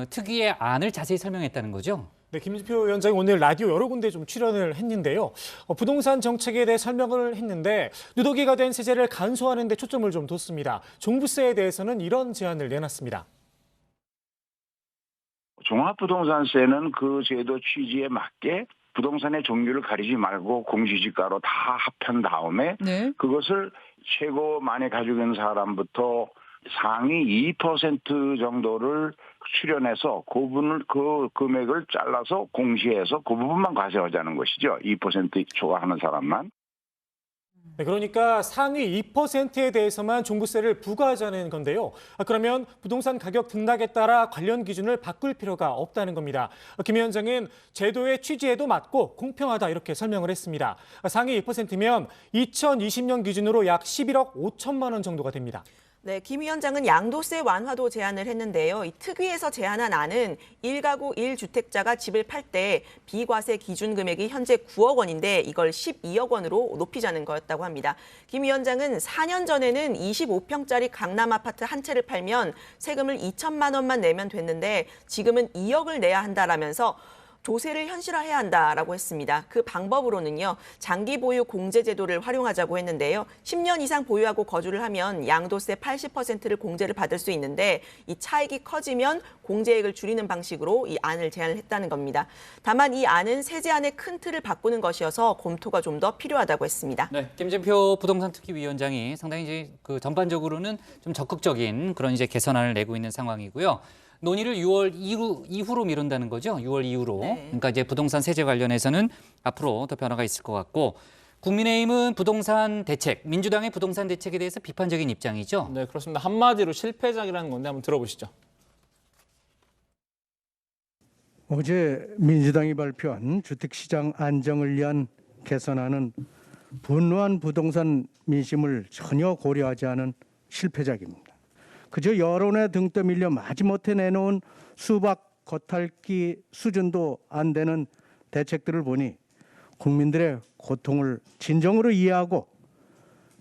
특위의 안을 자세히 설명했다는 거죠. 네, 김진표 위원장이 오늘 라디오 여러 군데 좀 출연을 했는데요. 부동산 정책에 대해 설명을 했는데 누더기가 된 세제를 간소화하는 데 초점을 좀 뒀습니다. 종부세에 대해서는 이런 제안을 내놨습니다. 종합부동산세는 그 제도 취지에 맞게 부동산의 종류를 가리지 말고 공시지가로 다 합한 다음에 그것을 최고 많이 가지고 있는 사람부터 상위 2% 정도를 수련해서 그 금액을 잘라서 공시해서 그 부분만 과세하자는 것이죠. 2% 초과하는 사람만. 네, 그러니까 상위 2%에 대해서만 종부세를 부과하자는 건데요. 그러면 부동산 가격 등락에 따라 관련 기준을 바꿀 필요가 없다는 겁니다. 김 위원장은 제도의 취지에도 맞고 공평하다 이렇게 설명을 했습니다. 상위 2%면 2020년 기준으로 약 11억 5천만 원 정도가 됩니다. 네, 김 위원장은 양도세 완화도 제안을 했는데요. 이 특위에서 제안한 안은 1가구 1주택자가 집을 팔 때 비과세 기준 금액이 현재 9억 원인데 이걸 12억 원으로 높이자는 거였다고 합니다. 김 위원장은 4년 전에는 25평짜리 강남 아파트 한 채를 팔면 세금을 2천만 원만 내면 됐는데 지금은 2억을 내야 한다라면서 조세를 현실화해야 한다라고 했습니다. 그 방법으로는요, 장기 보유 공제 제도를 활용하자고 했는데요. 10년 이상 보유하고 거주를 하면 양도세 80%를 공제를 받을 수 있는데 이 차익이 커지면 공제액을 줄이는 방식으로 이 안을 제안을 했다는 겁니다. 다만 이 안은 세제안의 큰 틀을 바꾸는 것이어서 검토가 좀 더 필요하다고 했습니다. 네, 김진표 부동산 특위 위원장이 상당히 이제 전반적으로는 좀 적극적인 그런 이제 개선안을 내고 있는 상황이고요. 논의를 6월 이후로 미룬다는 거죠. 6월 이후로. 네. 그러니까 이제 부동산 세제 관련해서는 앞으로 더 변화가 있을 것 같고 국민의힘은 부동산 대책, 민주당의 부동산 대책에 대해서 비판적인 입장이죠. 네, 그렇습니다. 한마디로 실패작이라는 건데 한번 들어보시죠. 어제 민주당이 발표한 주택시장 안정을 위한 개선안은 분노한 부동산 민심을 전혀 고려하지 않은 실패작입니다. 그저 여론에 등 떠밀려 마지못해 내놓은 수박 겉핥기 수준도 안 되는 대책들을 보니 국민들의 고통을 진정으로 이해하고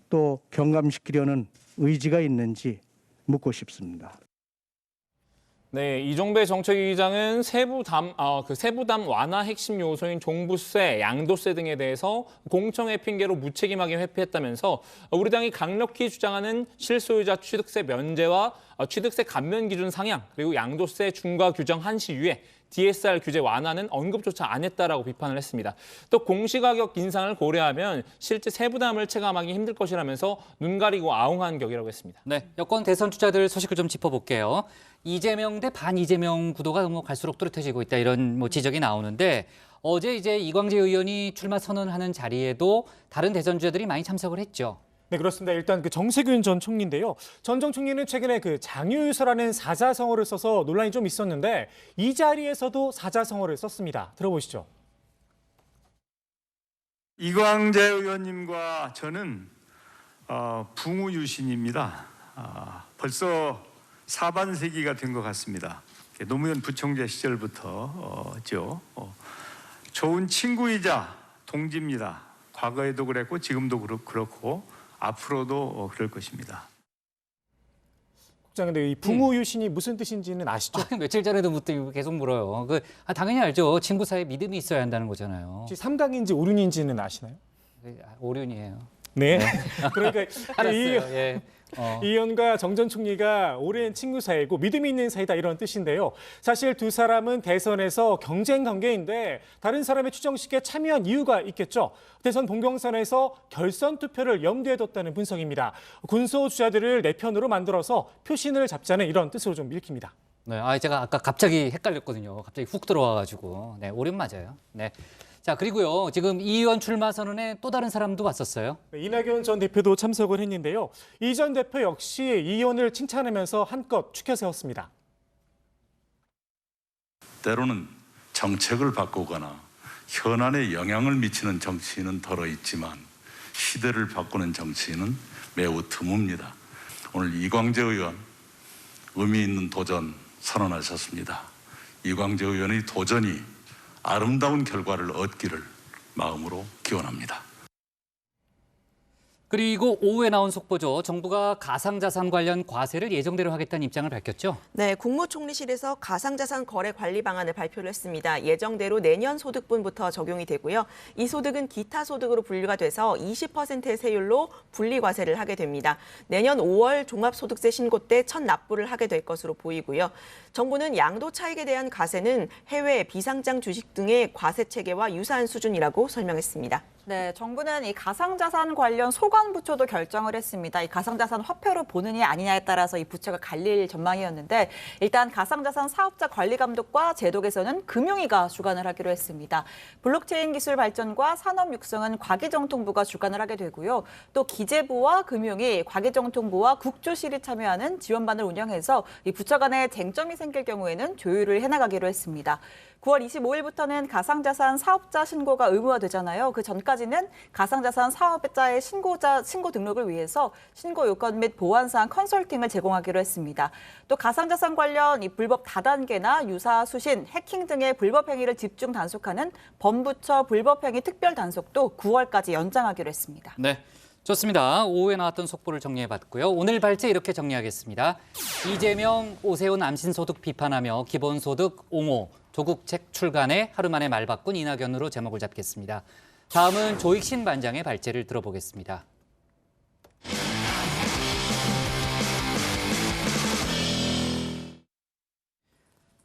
또 경감시키려는 의지가 있는지 묻고 싶습니다. 네, 이종배 정책위의장은 세부담 완화 핵심 요소인 종부세, 양도세 등에 대해서 공청회 핑계로 무책임하게 회피했다면서 우리 당이 강력히 주장하는 실소유자 취득세 면제와 취득세 감면 기준 상향, 그리고 양도세 중과 규정 한시 이후에 DSR 규제 완화는 언급조차 안 했다라고 비판을 했습니다. 또 공시가격 인상을 고려하면 실제 세부담을 체감하기 힘들 것이라면서 눈 가리고 아웅한 격이라고 했습니다. 네, 여권 대선 주자들 소식을 좀 짚어볼게요. 이재명 대 반이재명 구도가 갈수록 뚜렷해지고 있다 이런 지적이 나오는데 어제 이제 이광재 의원이 출마 선언하는 자리에도 다른 대선 주자들이 많이 참석을 했죠. 네, 그렇습니다. 일단 정세균 전 총리인데요. 전 전 총리는 최근에 장유유서라는 사자성어를 써서 논란이 좀 있었는데 이 자리에서도 사자성어를 썼습니다. 들어보시죠. 이광재 의원님과 저는 붕우 유신입니다. 벌써 4반세기가 된 것 같습니다. 노무현 부총재 시절부터죠. 좋은 친구이자 동지입니다. 과거에도 그랬고 지금도 그렇고 앞으로도 그럴 것입니다. 국장님, 이 붕우 유신이 무슨 뜻인지는 아시죠? 며칠 전에도 계속 물어요. 당연히 알죠. 친구 사이에 믿음이 있어야 한다는 거잖아요. 혹시 3강인지 5륜인지는 아시나요? 5륜이에요. 네. 그러니까 알았어요. 예. 이현과 정 전 총리가 오랜 친구 사이고 믿음이 있는 사이다 이런 뜻인데요. 사실 두 사람은 대선에서 경쟁 관계인데 다른 사람의 추정식에 참여한 이유가 있겠죠. 대선 본경선에서 결선 투표를 염두에 뒀다는 분석입니다. 군소 주자들을 내 편으로 만들어서 표신을 잡자는 이런 뜻으로 좀 읽힙니다. 네, 제가 아까 갑자기 헷갈렸거든요. 갑자기 훅 들어와가지고. 네, 오랜 맞아요. 네. 자, 그리고요. 지금 이 의원 출마 선언에 또 다른 사람도 왔었어요. 이낙연 전 대표도 참석을 했는데요. 이 전 대표 역시 이 의원을 칭찬하면서 한껏 추켜 세웠습니다. 때로는 정책을 바꾸거나 현안에 영향을 미치는 정치인은 덜어 있지만 시대를 바꾸는 정치인은 매우 드뭅니다. 오늘 이광재 의원 의미 있는 도전 선언하셨습니다. 이광재 의원의 도전이 아름다운 결과를 얻기를 마음으로 기원합니다. 그리고 오후에 나온 속보죠. 정부가 가상자산 관련 과세를 예정대로 하겠다는 입장을 밝혔죠. 네, 국무총리실에서 가상자산 거래 관리 방안을 발표를 했습니다. 예정대로 내년 소득분부터 적용이 되고요. 이 소득은 기타 소득으로 분류가 돼서 20%의 세율로 분리과세를 하게 됩니다. 내년 5월 종합소득세 신고 때 첫 납부를 하게 될 것으로 보이고요. 정부는 양도 차익에 대한 과세는 해외 비상장 주식 등의 과세 체계와 유사한 수준이라고 설명했습니다. 네, 정부는 이 가상자산 관련 소관부처도 결정을 했습니다. 이 가상자산 화폐로 보느냐 아니냐에 따라서 이 부처가 갈릴 전망이었는데 일단 가상자산 사업자 관리 감독과 제도 개선은 금융위가 주관을 하기로 했습니다. 블록체인 기술 발전과 산업 육성은 과기정통부가 주관을 하게 되고요. 또 기재부와 금융위, 과기정통부와 국조실이 참여하는 지원반을 운영해서 이 부처 간에 쟁점이 생길 경우에는 조율을 해나가기로 했습니다. 9월 25일부터는 가상자산 사업자 신고가 의무화되잖아요. 그 전까지는 가상자산 사업자의 신고 등록을 위해서 신고 요건 및 보안사항 컨설팅을 제공하기로 했습니다. 또 가상자산 관련 이 불법 다단계나 유사 수신, 해킹 등의 불법 행위를 집중 단속하는 범부처 불법행위 특별 단속도 9월까지 연장하기로 했습니다. 네. 좋습니다. 오후에 나왔던 속보를 정리해봤고요. 오늘 발제 이렇게 정리하겠습니다. 이재명, 오세훈 암신소득 비판하며 기본소득 옹호, 조국책 출간에 하루 만에 말 바꾼 이낙연으로 제목을 잡겠습니다. 다음은 조익신 반장의 발제를 들어보겠습니다.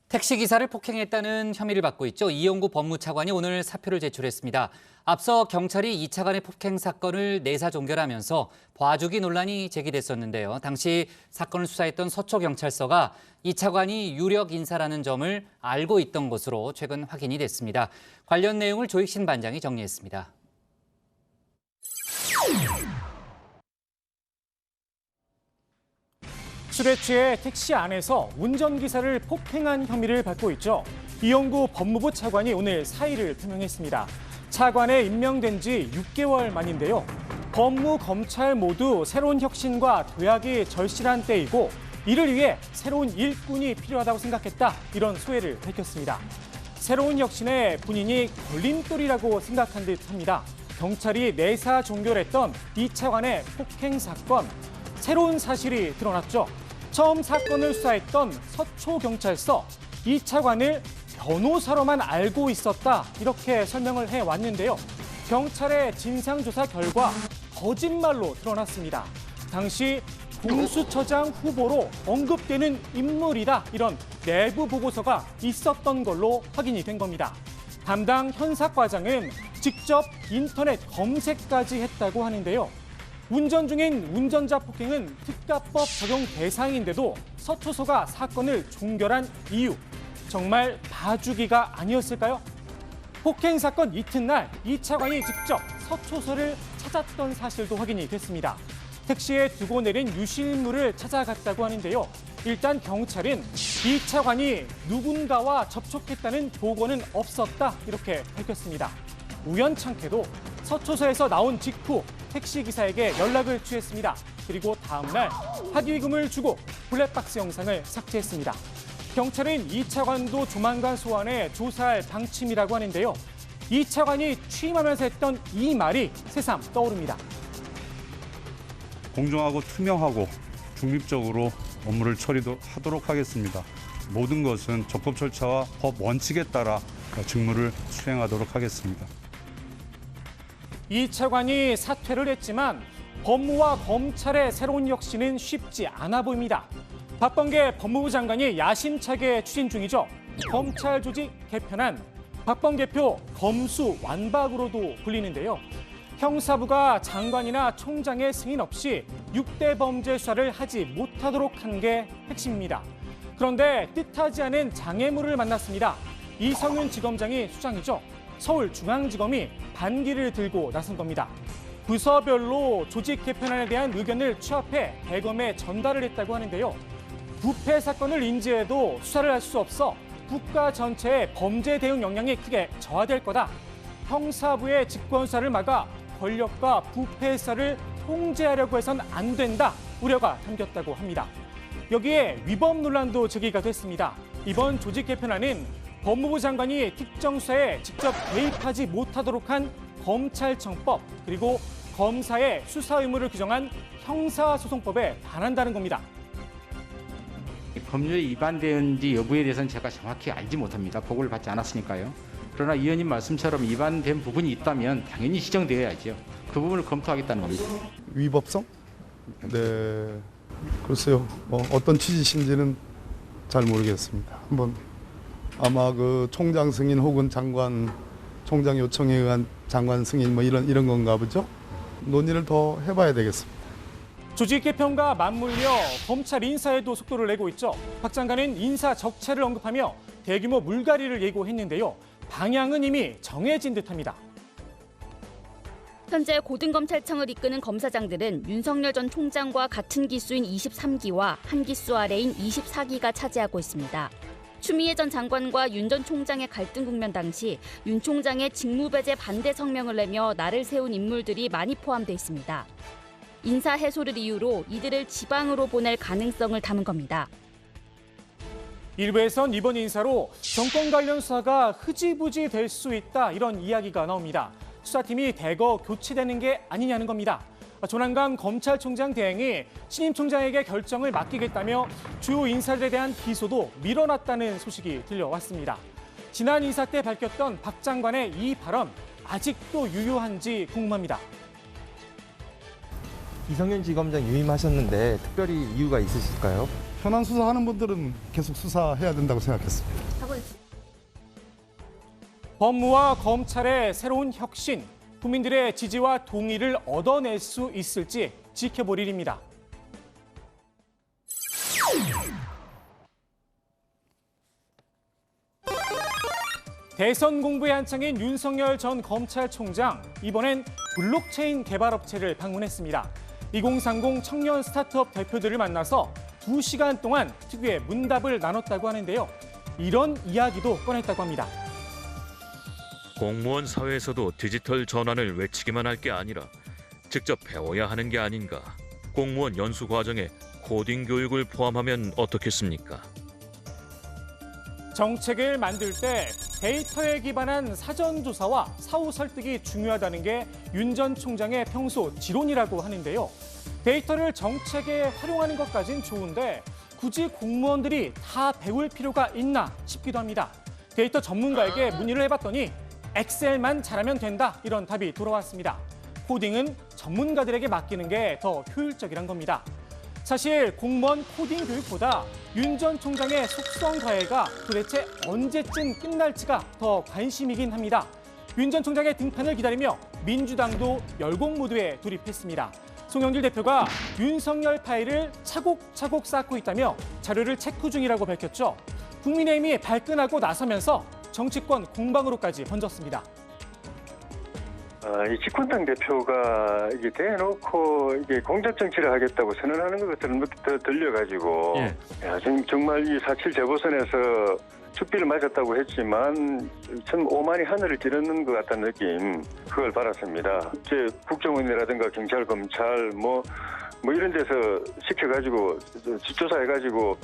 택시기사를 폭행했다는 혐의를 받고 있죠. 이영구 법무차관이 오늘 사표를 제출했습니다. 앞서 경찰이 이 차관의 폭행 사건을 내사 종결하면서 봐주기 논란이 제기됐었는데요. 당시 사건을 수사했던 서초경찰서가 이 차관이 유력 인사라는 점을 알고 있던 것으로 최근 확인이 됐습니다. 관련 내용을 조익신 반장이 정리했습니다. 술에 취해 택시 안에서 운전기사를 폭행한 혐의를 받고 있죠. 이영구 법무부 차관이 오늘 사의를 표명했습니다. 차관에 임명된 지 6개월 만인데요. 법무, 검찰 모두 새로운 혁신과 도약이 절실한 때이고 이를 위해 새로운 일꾼이 필요하다고 생각했다. 이런 소회를 밝혔습니다. 새로운 혁신에 본인이 걸림돌이라고 생각한 듯합니다. 경찰이 내사 종결했던 이 차관의 폭행 사건. 새로운 사실이 드러났죠. 처음 사건을 수사했던 서초경찰서, 이 차관을 변호사로만 알고 있었다 이렇게 설명을 해왔는데요. 경찰의 진상조사 결과 거짓말로 드러났습니다. 당시 공수처장 후보로 언급되는 인물이다 이런 내부 보고서가 있었던 걸로 확인이 된 겁니다. 담당 현사과장은 직접 인터넷 검색까지 했다고 하는데요. 운전 중인 운전자 폭행은 특가법 적용 대상인데도 서초소가 사건을 종결한 이유, 정말 봐주기가 아니었을까요? 폭행 사건 이튿날 이 차관이 직접 서초소를 찾았던 사실도 확인이 됐습니다. 택시에 두고 내린 유실물을 찾아갔다고 하는데요. 일단 경찰은 이 차관이 누군가와 접촉했다는 보고는 없었다 이렇게 밝혔습니다. 우연찮게도 서초소에서 나온 직후 택시기사에게 연락을 취했습니다. 그리고 다음 날 합의금을 주고 블랙박스 영상을 삭제했습니다. 경찰은 이 차관도 조만간 소환해 조사할 방침이라고 하는데요. 이 차관이 취임하면서 했던 이 말이 새삼 떠오릅니다. 공정하고 투명하고 중립적으로 업무를 처리하도록 하겠습니다. 모든 것은 적법 절차와 법 원칙에 따라 직무를 수행하도록 하겠습니다. 이 차관이 사퇴를 했지만 법무와 검찰의 새로운 혁신은 쉽지 않아 보입니다. 박범계 법무부 장관이 야심차게 추진 중이죠. 검찰 조직 개편안, 박범계표 검수완박으로도 불리는데요. 형사부가 장관이나 총장의 승인 없이 6대 범죄 수사를 하지 못하도록 한 게 핵심입니다. 그런데 뜻하지 않은 장애물을 만났습니다. 이성윤 지검장이 수장이죠. 서울중앙지검이 반기를 들고 나선 겁니다. 부서별로 조직 개편안에 대한 의견을 취합해 대검에 전달을 했다고 하는데요. 부패 사건을 인지해도 수사를 할 수 없어 국가 전체의 범죄 대응 역량이 크게 저하될 거다. 형사부의 직권수사를 막아 권력과 부패 수사를 통제하려고 해선 안 된다. 우려가 담겼다고 합니다. 여기에 위법 논란도 제기가 됐습니다. 이번 조직 개편안은 법무부 장관이 특정 수사에 직접 개입하지 못하도록 한 검찰청법, 그리고 검사의 수사 의무를 규정한 형사소송법에 반한다는 겁니다. 법률에 위반되는지 여부에 대해서는 제가 정확히 알지 못합니다. 보고를 받지 않았으니까요. 그러나 의원님 말씀처럼 위반된 부분이 있다면 당연히 시정되어야죠. 그 부분을 검토하겠다는 겁니다. 위법성? 네, 글쎄요. 어떤 취지신지는 잘 모르겠습니다. 한번 아마 그 총장 승인 혹은 총장 요청에 의한 장관 승인 이런 건가 보죠. 논의를 더 해봐야 되겠습니다. 조직 개편과 맞물려 검찰 인사에도 속도를 내고 있죠. 박 장관은 인사 적체를 언급하며 대규모 물갈이를 예고했는데요. 방향은 이미 정해진 듯합니다. 현재 고등검찰청을 이끄는 검사장들은 윤석열 전 총장과 같은 기수인 23기와 한 기수 아래인 24기가 차지하고 있습니다. 추미애 전 장관과 윤 전 총장의 갈등 국면 당시 윤 총장의 직무배제 반대 성명을 내며 날을 세운 인물들이 많이 포함돼 있습니다. 인사 해소를 이유로 이들을 지방으로 보낼 가능성을 담은 겁니다. 일부에선 이번 인사로 정권 관련 수사가 흐지부지 될 수 있다, 이런 이야기가 나옵니다. 수사팀이 대거 교체되는 게 아니냐는 겁니다. 조남관 검찰총장 대행이 신임 총장에게 결정을 맡기겠다며 주요 인사들에 대한 기소도 밀어놨다는 소식이 들려왔습니다. 지난 인사 때 밝혔던 박 장관의 이 발언, 아직도 유효한지 궁금합니다. 이성윤 지검장 유임하셨는데 특별히 이유가 있으실까요? 현안 수사하는 분들은 계속 수사해야 된다고 생각했습니다. 법무와 검찰의 새로운 혁신, 국민들의 지지와 동의를 얻어낼 수 있을지 지켜볼 일입니다. 대선 공부에 한창인 윤석열 전 검찰총장, 이번엔 블록체인 개발업체를 방문했습니다. 2030 청년 스타트업 대표들을 만나서 2시간 동안 특유의 문답을 나눴다고 하는데요. 이런 이야기도 꺼냈다고 합니다. 공무원 사회에서도 디지털 전환을 외치기만 할 게 아니라 직접 배워야 하는 게 아닌가. 공무원 연수 과정에 코딩 교육을 포함하면 어떻겠습니까? 정책을 만들 때 데이터에 기반한 사전조사와 사후 설득이 중요하다는 게 윤 전 총장의 평소 지론이라고 하는데요. 데이터를 정책에 활용하는 것까진 좋은데 굳이 공무원들이 다 배울 필요가 있나 싶기도 합니다. 데이터 전문가에게 문의를 해봤더니 엑셀만 잘하면 된다, 이런 답이 돌아왔습니다. 코딩은 전문가들에게 맡기는 게 더 효율적이란 겁니다. 사실 공무원 코딩 교육보다 윤 전 총장의 속성 가해가 도대체 언제쯤 끝날지가 더 관심이긴 합니다. 윤 전 총장의 등판을 기다리며 민주당도 열공 모드에 돌입했습니다. 송영길 대표가 윤석열 파일을 차곡차곡 쌓고 있다며 자료를 체크 중이라고 밝혔죠. 국민의힘이 발끈하고 나서면서 정치권 공방으로까지 번졌습니다. 이 집권당 대표가 이게 대놓고 이게 공작 정치를 하겠다고 선언하는 것처럼 더 들려가지고, 정말 이 4.7 재보선에서 죽비를 맞았다고 했지만 참 오만이 하늘을 찌르는 것 같다는 느낌, 그걸 받았습니다. 이제 국정원이라든가 경찰, 검찰 뭐 이런 데서 시켜가지고 조사해가지고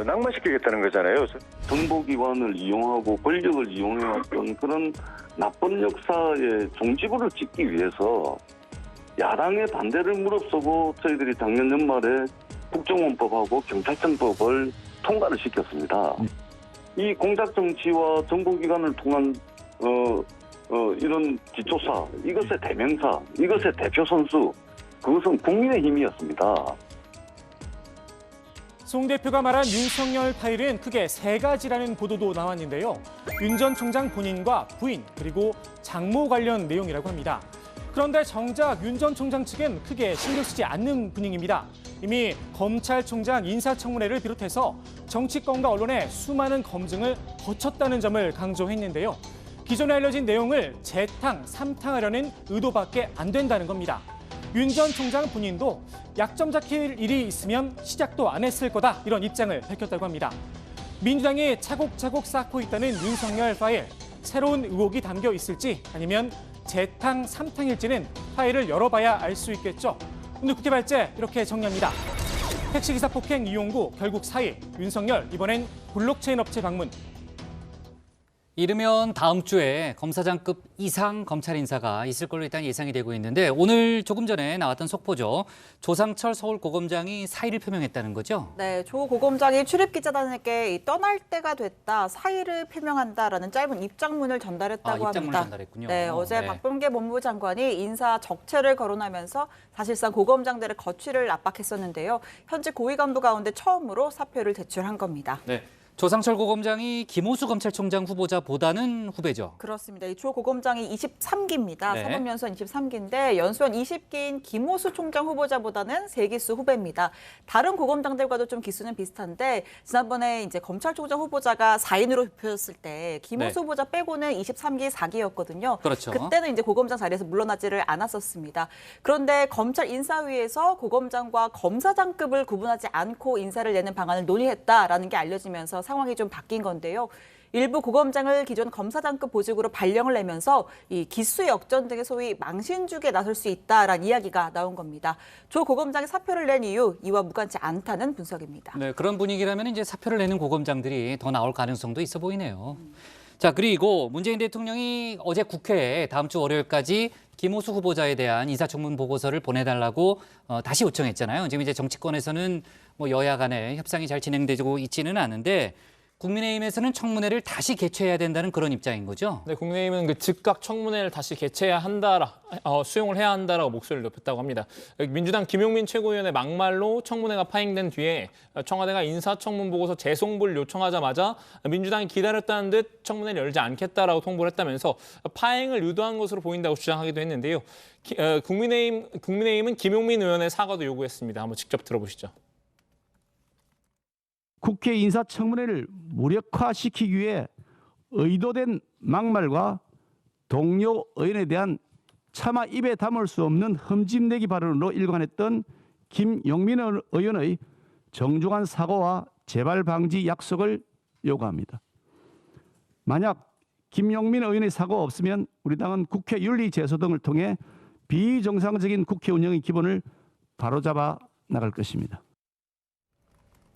낭만시키겠다는 거잖아요. 정보기관을 이용하고 권력을 이용해왔던 그런 나쁜 역사의 종지부를 찍기 위해서 야당의 반대를 무릅쓰고 저희들이 작년 연말에 국정원법하고 경찰청법을 통과를 시켰습니다. 이 공작정치와 정보기관을 통한 이런 뒷조사, 이것의 대명사, 이것의 대표 선수, 그것은 국민의힘이었습니다. 송 대표가 말한 윤석열 파일은 크게 세 가지라는 보도도 나왔는데요. 윤 전 총장 본인과 부인 그리고 장모 관련 내용이라고 합니다. 그런데 정작 윤 전 총장 측은 크게 신경 쓰지 않는 분위기입니다. 이미 검찰총장 인사청문회를 비롯해서 정치권과 언론의 수많은 검증을 거쳤다는 점을 강조했는데요. 기존에 알려진 내용을 재탕, 삼탕하려는 의도밖에 안 된다는 겁니다. 윤 전 총장 본인도 약점 잡힐 일이 있으면 시작도 안 했을 거다 이런 입장을 밝혔다고 합니다. 민주당이 차곡차곡 쌓고 있다는 윤석열 파일, 새로운 의혹이 담겨 있을지 아니면 재탕, 삼탕일지는 파일을 열어봐야 알 수 있겠죠. 오늘 국회 발제 이렇게 정리합니다. 택시기사 폭행 이용구 결국 사의, 윤석열 이번엔 블록체인 업체 방문. 이르면 다음 주에 검사장급 이상 검찰 인사가 있을 걸로 일단 예상이 되고 있는데 오늘 조금 전에 나왔던 속보죠. 조상철 서울고검장이 사의를 표명했다는 거죠? 네, 조 고검장이 출입기자단에게 떠날 때가 됐다, 사의를 표명한다라는 짧은 입장문을 전달했다고 입장문을 합니다. 전달했군요. 네, 어제 네. 박범계 법무부 장관이 인사 적체를 거론하면서 사실상 고검장들의 거취를 압박했었는데요. 현재 고위 간부 가운데 처음으로 사표를 제출한 겁니다. 네. 조상철 고검장이 김호수 검찰총장 후보자보다는 후배죠. 그렇습니다. 이 조 고검장이 23기입니다. 네. 사법연수원 23기인데 연수원 20기인 김호수 총장 후보자보다는 3기수 후배입니다. 다른 고검장들과도 좀 기수는 비슷한데 지난번에 이제 검찰총장 후보자가 4인으로 표였을 때 김호수 네. 후보자 빼고는 23기 4기였거든요. 그렇죠. 그때는 이제 고검장 자리에서 물러나지를 않았었습니다. 그런데 검찰 인사위에서 고검장과 검사장급을 구분하지 않고 인사를 내는 방안을 논의했다라는 게 알려지면서 상황이 좀 바뀐 건데요. 일부 고검장을 기존 검사장급 보직으로 발령을 내면서 이 기수 역전 등의 소위 망신주기에 나설 수 있다라는 이야기가 나온 겁니다. 조 고검장이 사표를 낸 이유 이와 무관치 않다는 분석입니다. 네, 그런 분위기라면 이제 사표를 내는 고검장들이 더 나올 가능성도 있어 보이네요. 자, 그리고 문재인 대통령이 어제 국회에 다음 주 월요일까지 김호수 후보자에 대한 인사청문 보고서를 보내달라고 다시 요청했잖아요. 지금 이제 정치권에서는 뭐 여야 간에 협상이 잘 진행되고 있지는 않은데 국민의힘에서는 청문회를 다시 개최해야 된다는 그런 입장인 거죠? 네, 국민의힘은 그 즉각 청문회를 다시 개최해야 한다, 수용을 해야 한다라고 목소리를 높였다고 합니다. 민주당 김용민 최고위원의 막말로 청문회가 파행된 뒤에 청와대가 인사청문 보고서 재송부를 요청하자마자 민주당이 기다렸다는 듯 청문회를 열지 않겠다라고 통보를 했다면서 파행을 유도한 것으로 보인다고 주장하기도 했는데요. 국민의힘은 김용민 의원의 사과도 요구했습니다. 한번 직접 들어보시죠. 국회 인사청문회를 무력화시키기 위해 의도된 막말과 동료 의원에 대한 차마 입에 담을 수 없는 흠집내기 발언으로 일관했던 김용민 의원의 정중한 사과와 재발 방지 약속을 요구합니다. 만약 김용민 의원의 사과가 없으면 우리 당은 국회 윤리 제소 등을 통해 비정상적인 국회 운영의 기본을 바로잡아 나갈 것입니다.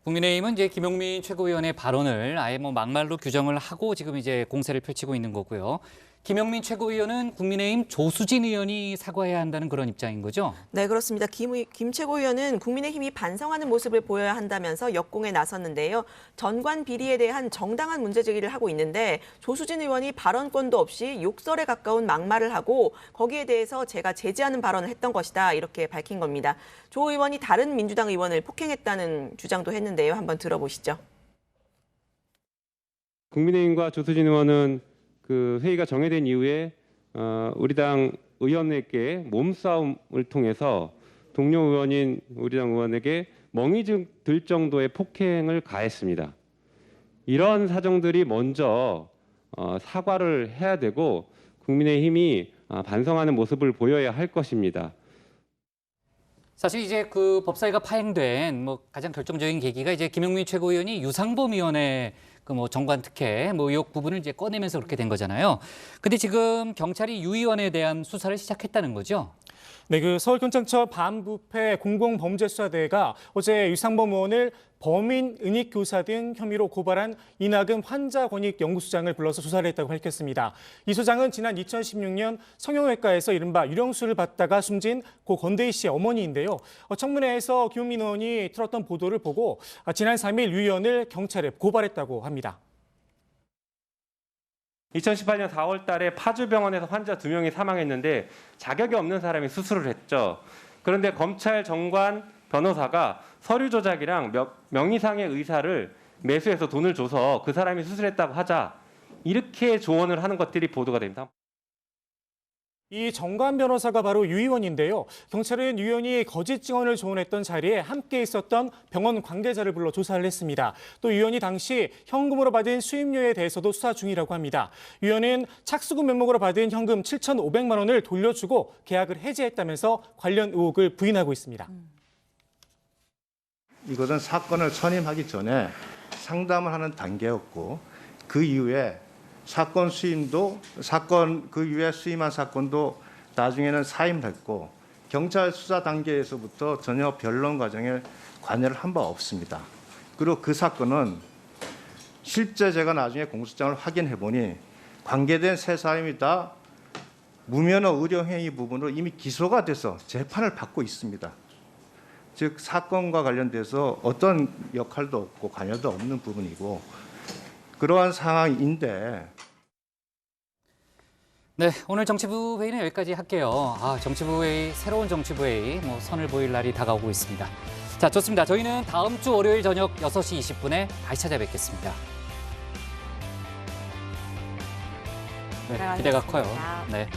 국민의힘은 이제 김용민 최고위원의 발언을 아예 뭐 막말로 규정을 하고 지금 이제 공세를 펼치고 있는 거고요. 김용민 최고위원은 국민의힘 조수진 의원이 사과해야 한다는 그런 입장인 거죠? 네, 그렇습니다. 김 최고위원은 국민의힘이 반성하는 모습을 보여야 한다면서 역공에 나섰는데요. 전관 비리에 대한 정당한 문제 제기를 하고 있는데 조수진 의원이 발언권도 없이 욕설에 가까운 막말을 하고 거기에 대해서 제가 제지하는 발언을 했던 것이다 이렇게 밝힌 겁니다. 조 의원이 다른 민주당 의원을 폭행했다는 주장도 했는데요. 한번 들어보시죠. 국민의힘과 조수진 의원은 그 회의가 정해된 이후에 우리 당 의원에게 몸싸움을 통해서 동료 의원인 우리 당 의원에게 멍이 들 정도의 폭행을 가했습니다. 이런 사정들이 먼저 사과를 해야 되고 국민의힘이 반성하는 모습을 보여야 할 것입니다. 사실 이제 그 법사위가 파행된 뭐 가장 결정적인 계기가 이제 김용민 최고위원이 유상범 의원의 그 뭐 정관 특혜 뭐 의혹 부분을 이제 꺼내면서 그렇게 된 거잖아요. 근데 지금 경찰이 유 의원에 대한 수사를 시작했다는 거죠? 네, 그 서울경찰청 반부패 공공범죄수사대가 어제 유상범 의원을 범인 은닉교사 등 혐의로 고발한 이낙연 환자권익연구소장을 불러서 조사를 했다고 밝혔습니다. 이 소장은 지난 2016년 성형외과에서 이른바 유령수를 받다가 숨진 고 건대희 씨의 어머니인데요. 청문회에서 김용민 의원이 틀었던 보도를 보고 지난 3일 유 의원을 경찰에 고발했다고 합니다. 2018년 4월 달에 파주병원에서 환자 2명이 사망했는데 자격이 없는 사람이 수술을 했죠. 그런데 검찰 정관 변호사가 서류 조작이랑 명의상의 의사를 매수해서 돈을 줘서 그 사람이 수술했다고 하자 이렇게 조언을 하는 것들이 보도가 됩니다. 이 정관 변호사가 바로 유 의원인데요. 경찰은 유 의원이 거짓 증언을 조언했던 자리에 함께 있었던 병원 관계자를 불러 조사를 했습니다. 또 유 의원이 당시 현금으로 받은 수임료에 대해서도 수사 중이라고 합니다. 유 의원은 착수금 명목으로 받은 현금 7,500만 원을 돌려주고 계약을 해지했다면서 관련 의혹을 부인하고 있습니다. 이것은 사건을 선임하기 전에 상담을 하는 단계였고 그 이후에 사건 수임도 그 이후에 수임한 사건도 나중에는 사임했고 경찰 수사 단계에서부터 전혀 변론 과정에 관여를 한 바 없습니다. 그리고 그 사건은 실제 제가 나중에 공소장을 확인해 보니 관계된 세 사람이 다 무면허 의료행위 부분으로 이미 기소가 돼서 재판을 받고 있습니다. 즉 사건과 관련돼서 어떤 역할도 없고 관여도 없는 부분이고 그러한 상황인데. 네, 오늘 정치부 회의는 여기까지 할게요. 정치부 회의, 새로운 정치부 회의, 선을 보일 날이 다가오고 있습니다. 자, 좋습니다. 저희는 다음 주 월요일 저녁 6시 20분에 다시 찾아뵙겠습니다. 네, 기대가 커요. 네.